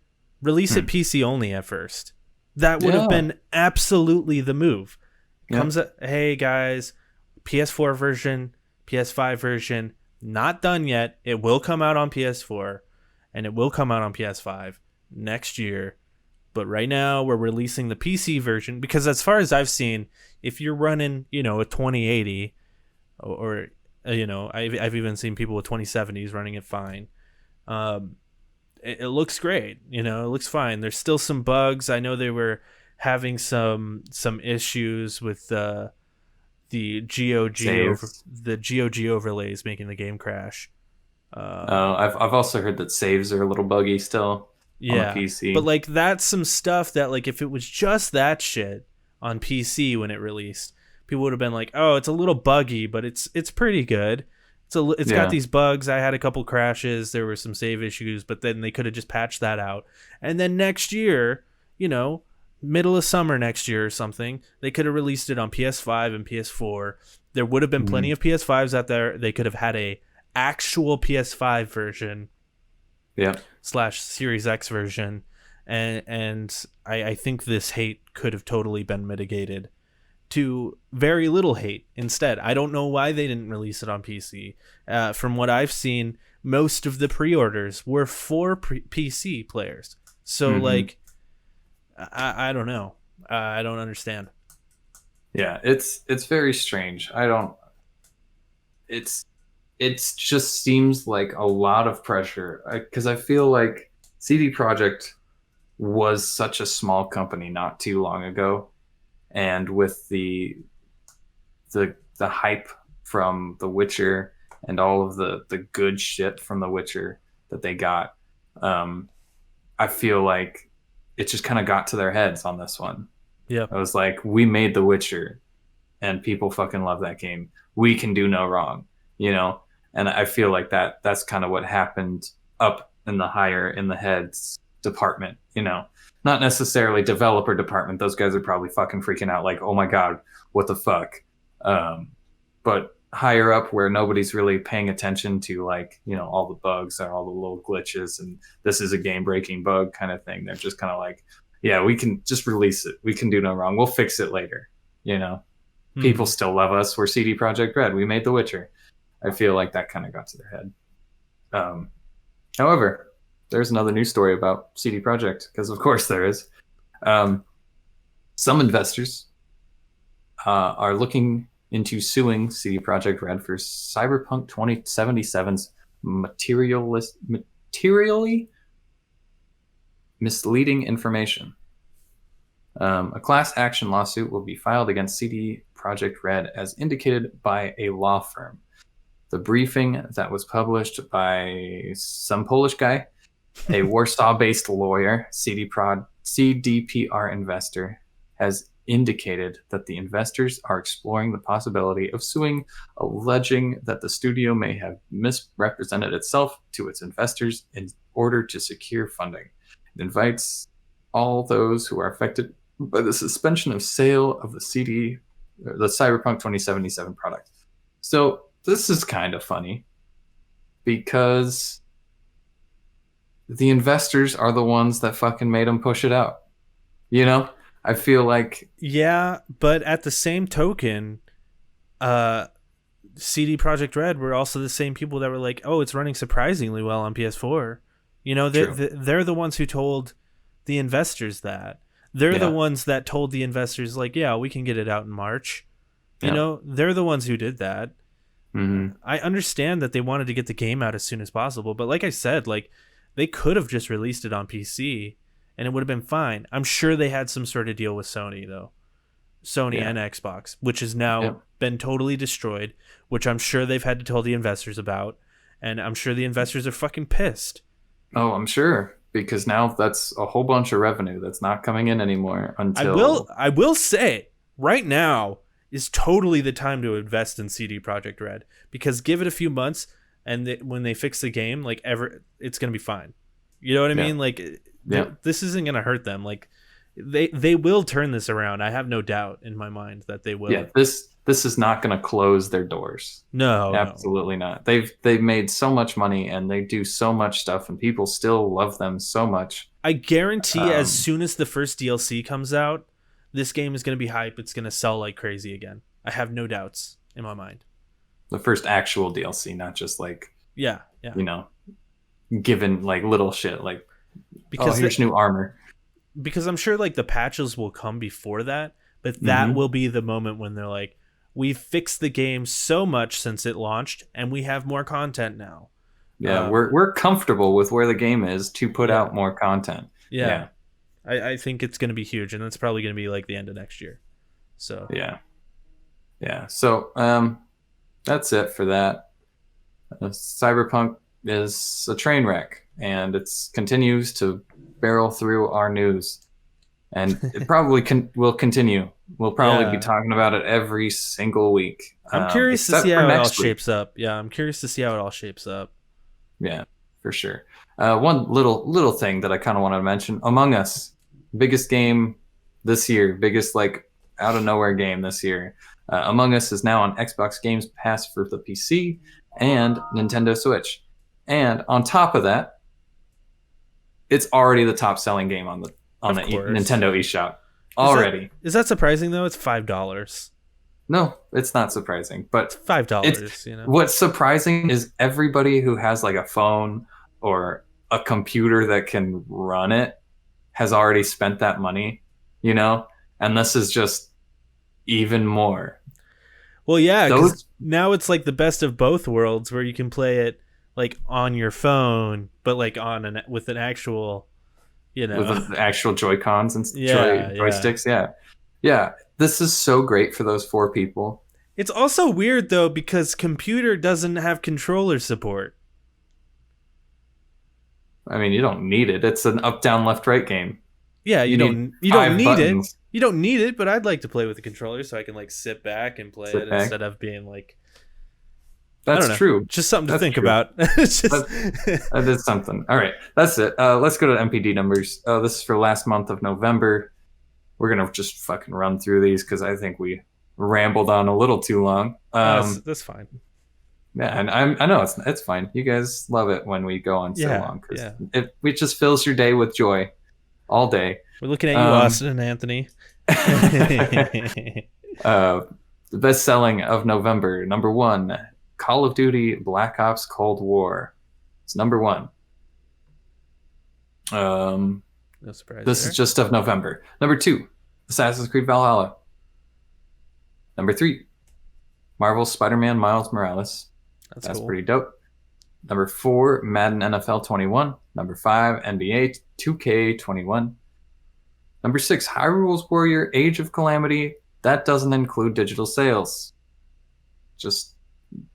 Release it PC only at first. That would have Yeah. been absolutely the move. Yeah. Comes up, hey guys, PS4 version, PS5 version, not done yet. It will come out on PS4 and it will come out on PS5 next year. But right now we're releasing the PC version because as far as I've seen, if you're running, a 2080 or I've even seen people with 2070s running it fine. It looks great. It looks fine. There's still some bugs. I know they were having some issues with the Saves. the GOG overlays making the game crash. I've also heard that saves are a little buggy still on the Yeah, PC. but like that's some stuff that like if it was just that shit on PC when it released, people would have been like, "Oh, it's a little buggy, but it's pretty good." It's Yeah. got these bugs. I had a couple crashes. There were some save issues, but then they could have just patched that out. And then next year, middle of summer next year or something, they could have released it on PS5 and PS4. There would have been plenty of PS5s out there. They could have had a actual PS5 version Yeah. / Series X version, and I think this hate could have totally been mitigated to very little hate instead. I don't know why they didn't release it on PC. From what I've seen, most of the pre-orders were for PC players. So like, I don't know. I don't understand. Yeah, it's very strange. I don't. It's just seems like a lot of pressure because I feel like CD Projekt was such a small company not too long ago, and with the hype from The Witcher and all of the good shit from The Witcher that they got, I feel like it just kind of got to their heads on this one. Yeah. I was like, we made The Witcher, and people fucking love that game. We can do no wrong, you know. And I feel like that's kind of what happened up in the higher in the heads department, you know. Not necessarily developer department. Those guys are probably fucking freaking out, like, oh my god, what the fuck. But higher up, where nobody's really paying attention to, like, you know, all the bugs or all the little glitches, and this is a game breaking bug kind of thing. They're just kind of like, yeah, we can just release it. We can do no wrong. We'll fix it later. You know, people still love us. We're CD Projekt Red. We made The Witcher. I feel like that kind of got to their head. However, there's another news story about CD Projekt, because of course there is. Some investors are looking into suing CD Projekt Red for Cyberpunk 2077's materially misleading information. A class action lawsuit will be filed against CD Projekt Red as indicated by a law firm. The briefing that was published by some Polish guy, a Warsaw-based lawyer, CDPR investor, has indicated that the investors are exploring the possibility of suing, alleging that the studio may have misrepresented itself to its investors in order to secure funding. It invites all those who are affected by the suspension of sale of the Cyberpunk 2077 product. So this is kind of funny because the investors are the ones that fucking made them push it out. You know, I feel like, yeah, but at the same token, CD Projekt Red were also the same people that were like, "Oh, it's running surprisingly well on PS4." You know, they're the ones who told the investors that. They're the ones that told the investors, like, "Yeah, we can get it out in March." You know, they're the ones who did that. Mm-hmm. I understand that they wanted to get the game out as soon as possible, but like I said, like they could have just released it on PC and it would have been fine. I'm sure they had some sort of deal with Sony though. Sony and Xbox, which has now been totally destroyed, which I'm sure they've had to tell the investors about, and I'm sure the investors are fucking pissed. Oh, I'm sure, because now that's a whole bunch of revenue that's not coming in anymore until I will say right now is totally the time to invest in CD Projekt Red, because give it a few months, and when they fix the game, like it's gonna be fine. You know what I Yeah. mean? Like Yeah. this isn't gonna hurt them. Like they will turn this around. I have no doubt in my mind that they will. Yeah, this is not going to close their doors. No, Absolutely not. They've made so much money and they do so much stuff, and people still love them so much. I guarantee as soon as the first DLC comes out, this game is going to be hype. It's going to sell like crazy again. I have no doubts in my mind. The first actual DLC, not just like, Yeah. you know, given like little shit like, Because here's new armor. Because I'm sure like the patches will come before that, but that will be the moment when they're like, we've fixed the game so much since it launched, and we have more content now. Yeah, we're comfortable with where the game is to put out more content. Yeah. I think it's going to be huge, and it's probably going to be like the end of next year. So yeah. So that's it for that. Cyberpunk is a train wreck, and it continues to barrel through our news, and it probably will continue. We'll probably be talking about it every single week. I'm curious to see how it all shapes up. Yeah, I'm curious to see how it all shapes up. Yeah, for sure. One little thing that I kind of want to mention: Among Us, biggest game this year, biggest like out of nowhere game this year. Among Us is now on Xbox Games Pass for the PC and Nintendo Switch, and on top of that, it's already the top selling game on the Nintendo eShop already. Is that surprising though? It's $5. No, it's not surprising, but it's $5. You know, what's surprising is everybody who has like a phone or a computer that can run it has already spent that money, you know, and this is just even more. Well, yeah, because now it's like the best of both worlds, where you can play it like on your phone, but like with an actual, you know, with the actual Joy-Cons and joysticks. Yeah. This is so great for those 4 people. It's also weird though, because computer doesn't have controller support. I mean, you don't need it. It's an up, down, left, right game. Yeah, you don't need buttons. it. You don't need it, but I'd like to play with the controller so I can like sit back and play instead of being like. That's true. Just something to think about. That is something. All right, that's it. Let's go to MPD numbers. This is for last month of November. We're gonna just fucking run through these because I think we rambled on a little too long. That's fine. Yeah, and I know it's fine. You guys love it when we go on so long because it just fills your day with joy all day. We're looking at you, Austin and Anthony. The best selling of November, number 1, Call of Duty Black Ops Cold War. It's number 1. No surprise. This is just of November. Number 2, Assassin's Creed Valhalla. Number 3, Marvel's Spider-Man Miles Morales. That's cool. Pretty dope. Number 4, Madden NFL 21. Number 5, NBA 2K21. Number 6, Hyrule's Warrior Age of Calamity. That doesn't include digital sales. Just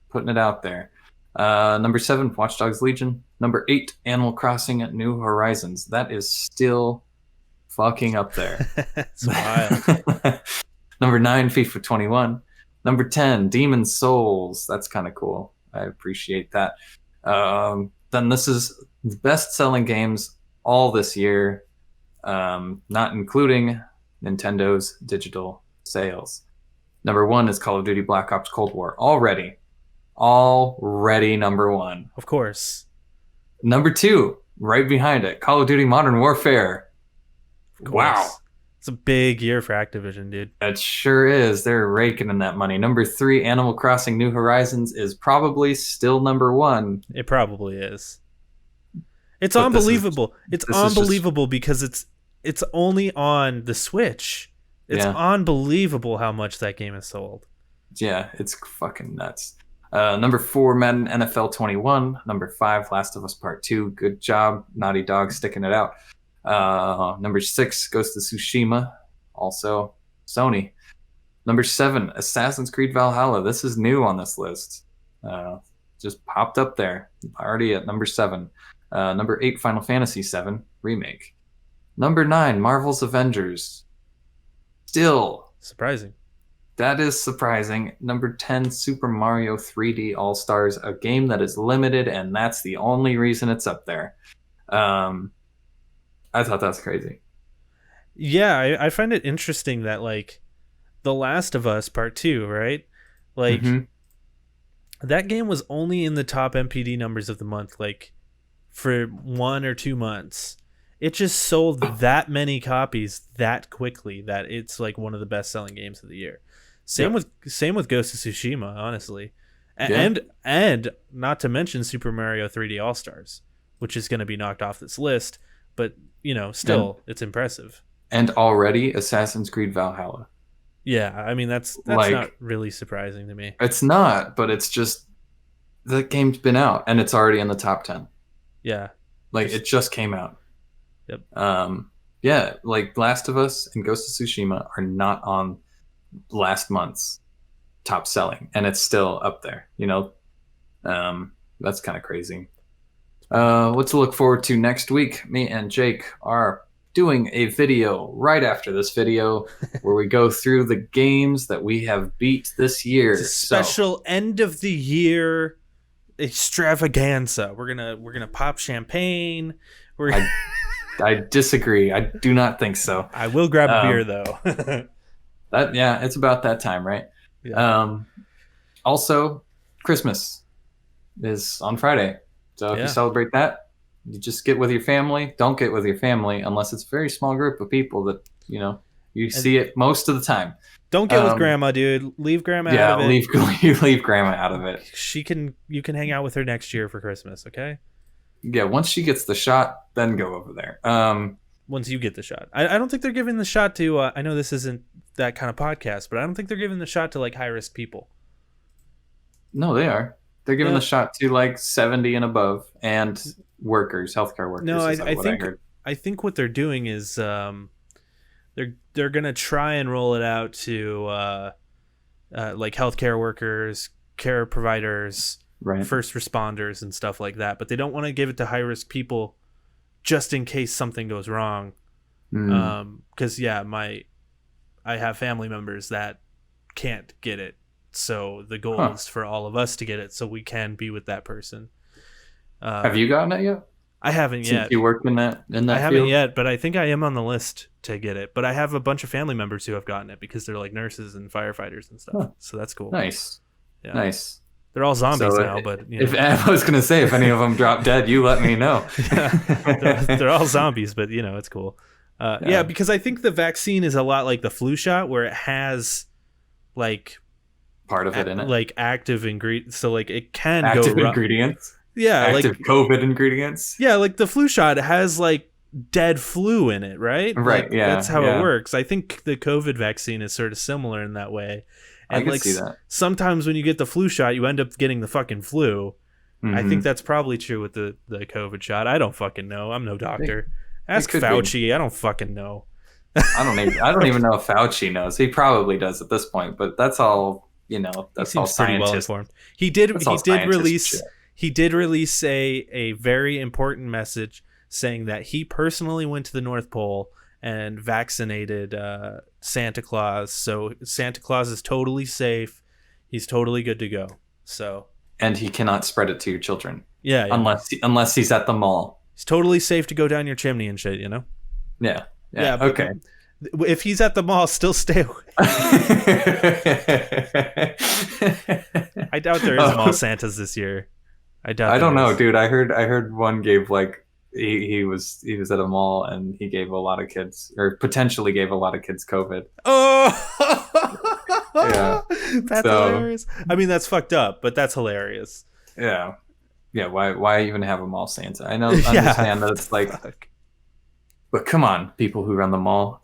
putting it out there. Number 7, Watch Dogs Legion. Number 8, Animal Crossing at New Horizons. That is still fucking up there. It's wild. Number 9, FIFA 21. Number 10, Demon's Souls. That's kind of cool. I appreciate that. Then this is the best-selling games all this year, not including Nintendo's digital sales. Number 1 is Call of Duty Black Ops Cold War. Already number 1. Of course. Number 2, right behind it, Call of Duty Modern Warfare. Wow. It's a big year for Activision, dude. It sure is. They're raking in that money. Number 3, Animal Crossing New Horizons is probably still number 1. It probably is. It's unbelievable. It's unbelievable because it's only on the Switch. It's unbelievable how much that game has sold. Yeah, it's fucking nuts. Number 4, Madden NFL 21. Number 5, Last of Us Part 2. Good job, Naughty Dog, sticking it out. Number 6, Ghost of Tsushima, also Sony. Number 7, Assassin's Creed Valhalla. This is new on this list. Just popped up there. Already at number 7. Number 8, Final Fantasy VII Remake. Number 9, Marvel's Avengers. Still surprising. That is surprising. Number 10, Super Mario 3D All-Stars, a game that is limited, and that's the only reason it's up there. Um, I thought that's crazy. Yeah, I find it interesting that like The Last of Us Part 2, right? Like hmm that game was only in the top MPD numbers of the month like for 1 or 2 months. It just sold that many copies that quickly that it's like one of the best-selling games of the year. Same with Ghost of Tsushima, honestly. Yeah. And not to mention Super Mario 3D All-Stars, which is going to be knocked off this list, but still it's impressive. And already Assassin's Creed Valhalla. Yeah, I mean that's Like, not really surprising to me. it's not, but it's just the game's been out and it's already in the top 10. Yeah. Like, it just came out. Yep. Yeah, like Last of Us and Ghost of Tsushima are not on last month's top selling, and it's still up there. That's kind of crazy. What to look forward to next week? Me and Jake are doing a video right after this video where we go through the games that we have beat this year. It's a special end of the year extravaganza. We're gonna pop champagne. I disagree. I do not think so. I will grab a beer though. It's about that time, right? Yeah. Also, Christmas is on Friday. So if you celebrate that, you just get with your family. Don't get with your family unless it's a very small group of people that, you see it most of the time. Don't get with grandma, dude. Leave grandma out of it. Leave grandma out of it. You can hang out with her next year for Christmas, okay? Yeah, once she gets the shot, then go over there. Once you get the shot. I don't think they're giving the shot to I know this isn't that kind of podcast, but I don't think they're giving the shot to like high risk people. No, they are. They're giving the shot to like 70 and above and workers, healthcare workers. No, I think what they're doing is they're gonna try and roll it out to like healthcare workers, care providers, right, first responders, and stuff like that. But they don't want to give it to high risk people just in case something goes wrong. Because I have family members that can't get it. So the goal is for all of us to get it so we can be with that person. Have you gotten it yet? I haven't yet. You worked in that I haven't yet, but I think I am on the list to get it. But I have a bunch of family members who have gotten it because they're like nurses and firefighters and stuff. So that's cool. Nice. Yeah. Nice. They're all zombies now, but if I was gonna say if any of them drop dead, you let me know. they're all zombies, but it's cool. Yeah, because I think the vaccine is a lot like the flu shot, where it has like part of it in it, like active ingredients. So like it can active go ingredients. Yeah, active like COVID ingredients. Yeah, like the flu shot has like dead flu in it, right? Right. Like, yeah, that's how it works. I think the COVID vaccine is sort of similar in that way. And I can like see that. Sometimes when you get the flu shot, you end up getting the fucking flu. Mm-hmm. I think that's probably true with the COVID shot. I don't fucking know. I'm no doctor. Ask Fauci. Be. I don't fucking know. I don't even know if Fauci knows. He probably does at this point, but that's all, that's all pretty well informed. He did release a very important message saying that he personally went to the North Pole and vaccinated Santa Claus. So Santa Claus is totally safe. He's totally good to go. So and he cannot spread it to your children. Yeah. Unless he's at the mall. It's totally safe to go down your chimney and shit, Yeah. Okay. If he's at the mall, still stay away. I doubt there is mall Santas this year. I don't know, dude. I heard one gave like he was at a mall and he gave a lot of kids, or potentially gave a lot of kids, COVID. Oh, yeah, that's hilarious. I mean, that's fucked up, but that's hilarious. Yeah. Why even have a mall Santa? I understand that it's like, but come on, people who run the mall.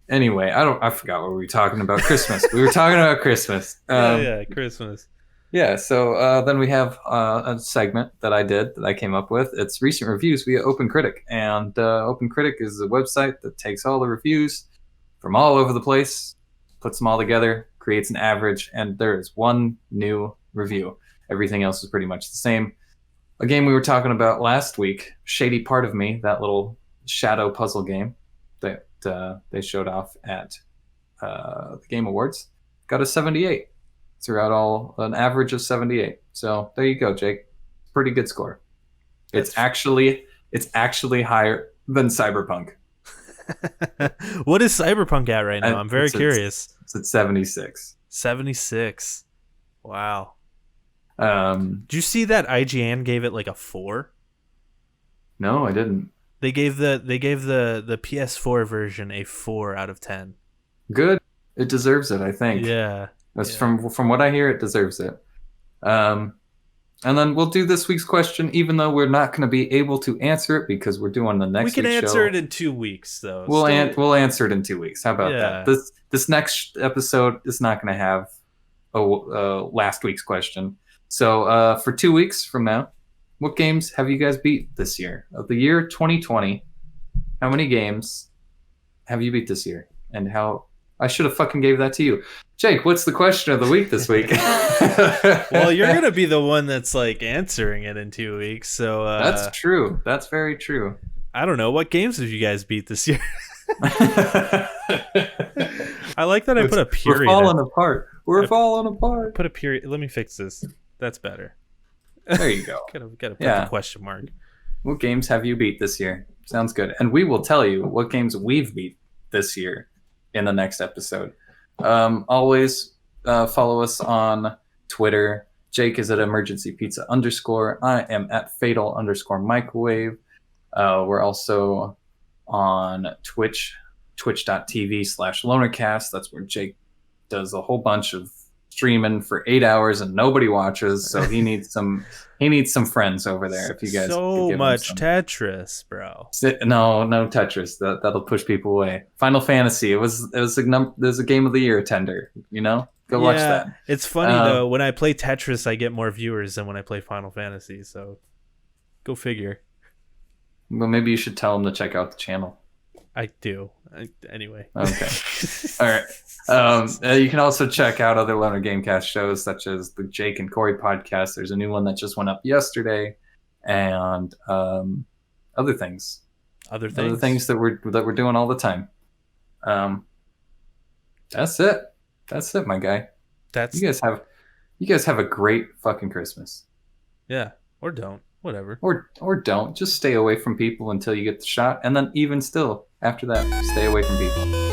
Anyway, I forgot what we were talking about. Christmas. We were talking about Christmas. Christmas. Yeah, so then we have a segment that I came up with. It's recent reviews via OpenCritic. And OpenCritic is a website that takes all the reviews from all over the place, puts them all together, creates an average, and there is one new review. Everything else is pretty much the same. A game we were talking about last week, Shady Part of Me, that little shadow puzzle game that they showed off at the Game Awards. got a 78 throughout all, an average of 78. So there you go, Jake. Pretty good score. It's actually higher than Cyberpunk. What is Cyberpunk at right now? I'm very curious. It's at 76. 76. Wow. Did you see that IGN gave it like a 4? No, I didn't. They gave the PS4 version a 4 out of 10. Good. It deserves it, I think. Yeah. That's from what I hear, it deserves it. And then we'll do this week's question, even though we're not going to be able to answer it because we're doing the next week's show. We can answer it in 2 weeks, though. We'll answer it in 2 weeks. How about that? This next episode is not going to have a last week's question. So for 2 weeks from now, what games have you guys beat this year? Of the year 2020, how many games have you beat this year? And how... I should have fucking gave that to you. Jake, what's the question of the week this week? Well, you're going to be the one that's like answering it in 2 weeks. So that's true. That's very true. I don't know. What games have you guys beat this year? I like that I put a period. We're falling apart. We're falling apart. Put a period. Let me fix this. That's better. There you go. Gotta put the question mark. What games have you beat this year? Sounds good. And we will tell you what games we've beat this year in the next episode. Always follow us on Twitter. Jake is at emergencypizza_. I am at fatal_microwave. We're also on Twitch, twitch.tv/lonercast. That's where Jake does a whole bunch of streaming for 8 hours and nobody watches, so he needs some friends over there. If you guys so much Tetris, bro. No Tetris. That'll push people away. Final Fantasy. It was a game of the year tender. Go watch that. It's funny though. When I play Tetris, I get more viewers than when I play Final Fantasy. So go figure. Well, maybe you should tell them to check out the channel. I do. Anyway. Okay. All right. You can also check out other Loner Gamecast shows, such as the Jake and Corey podcast. There's a new one that just went up yesterday, and other things that we're doing all the time. That's it, my guy. You guys have a great fucking Christmas. Yeah, or don't. Whatever. Or don't. Just stay away from people until you get the shot, and then even still after that, stay away from people.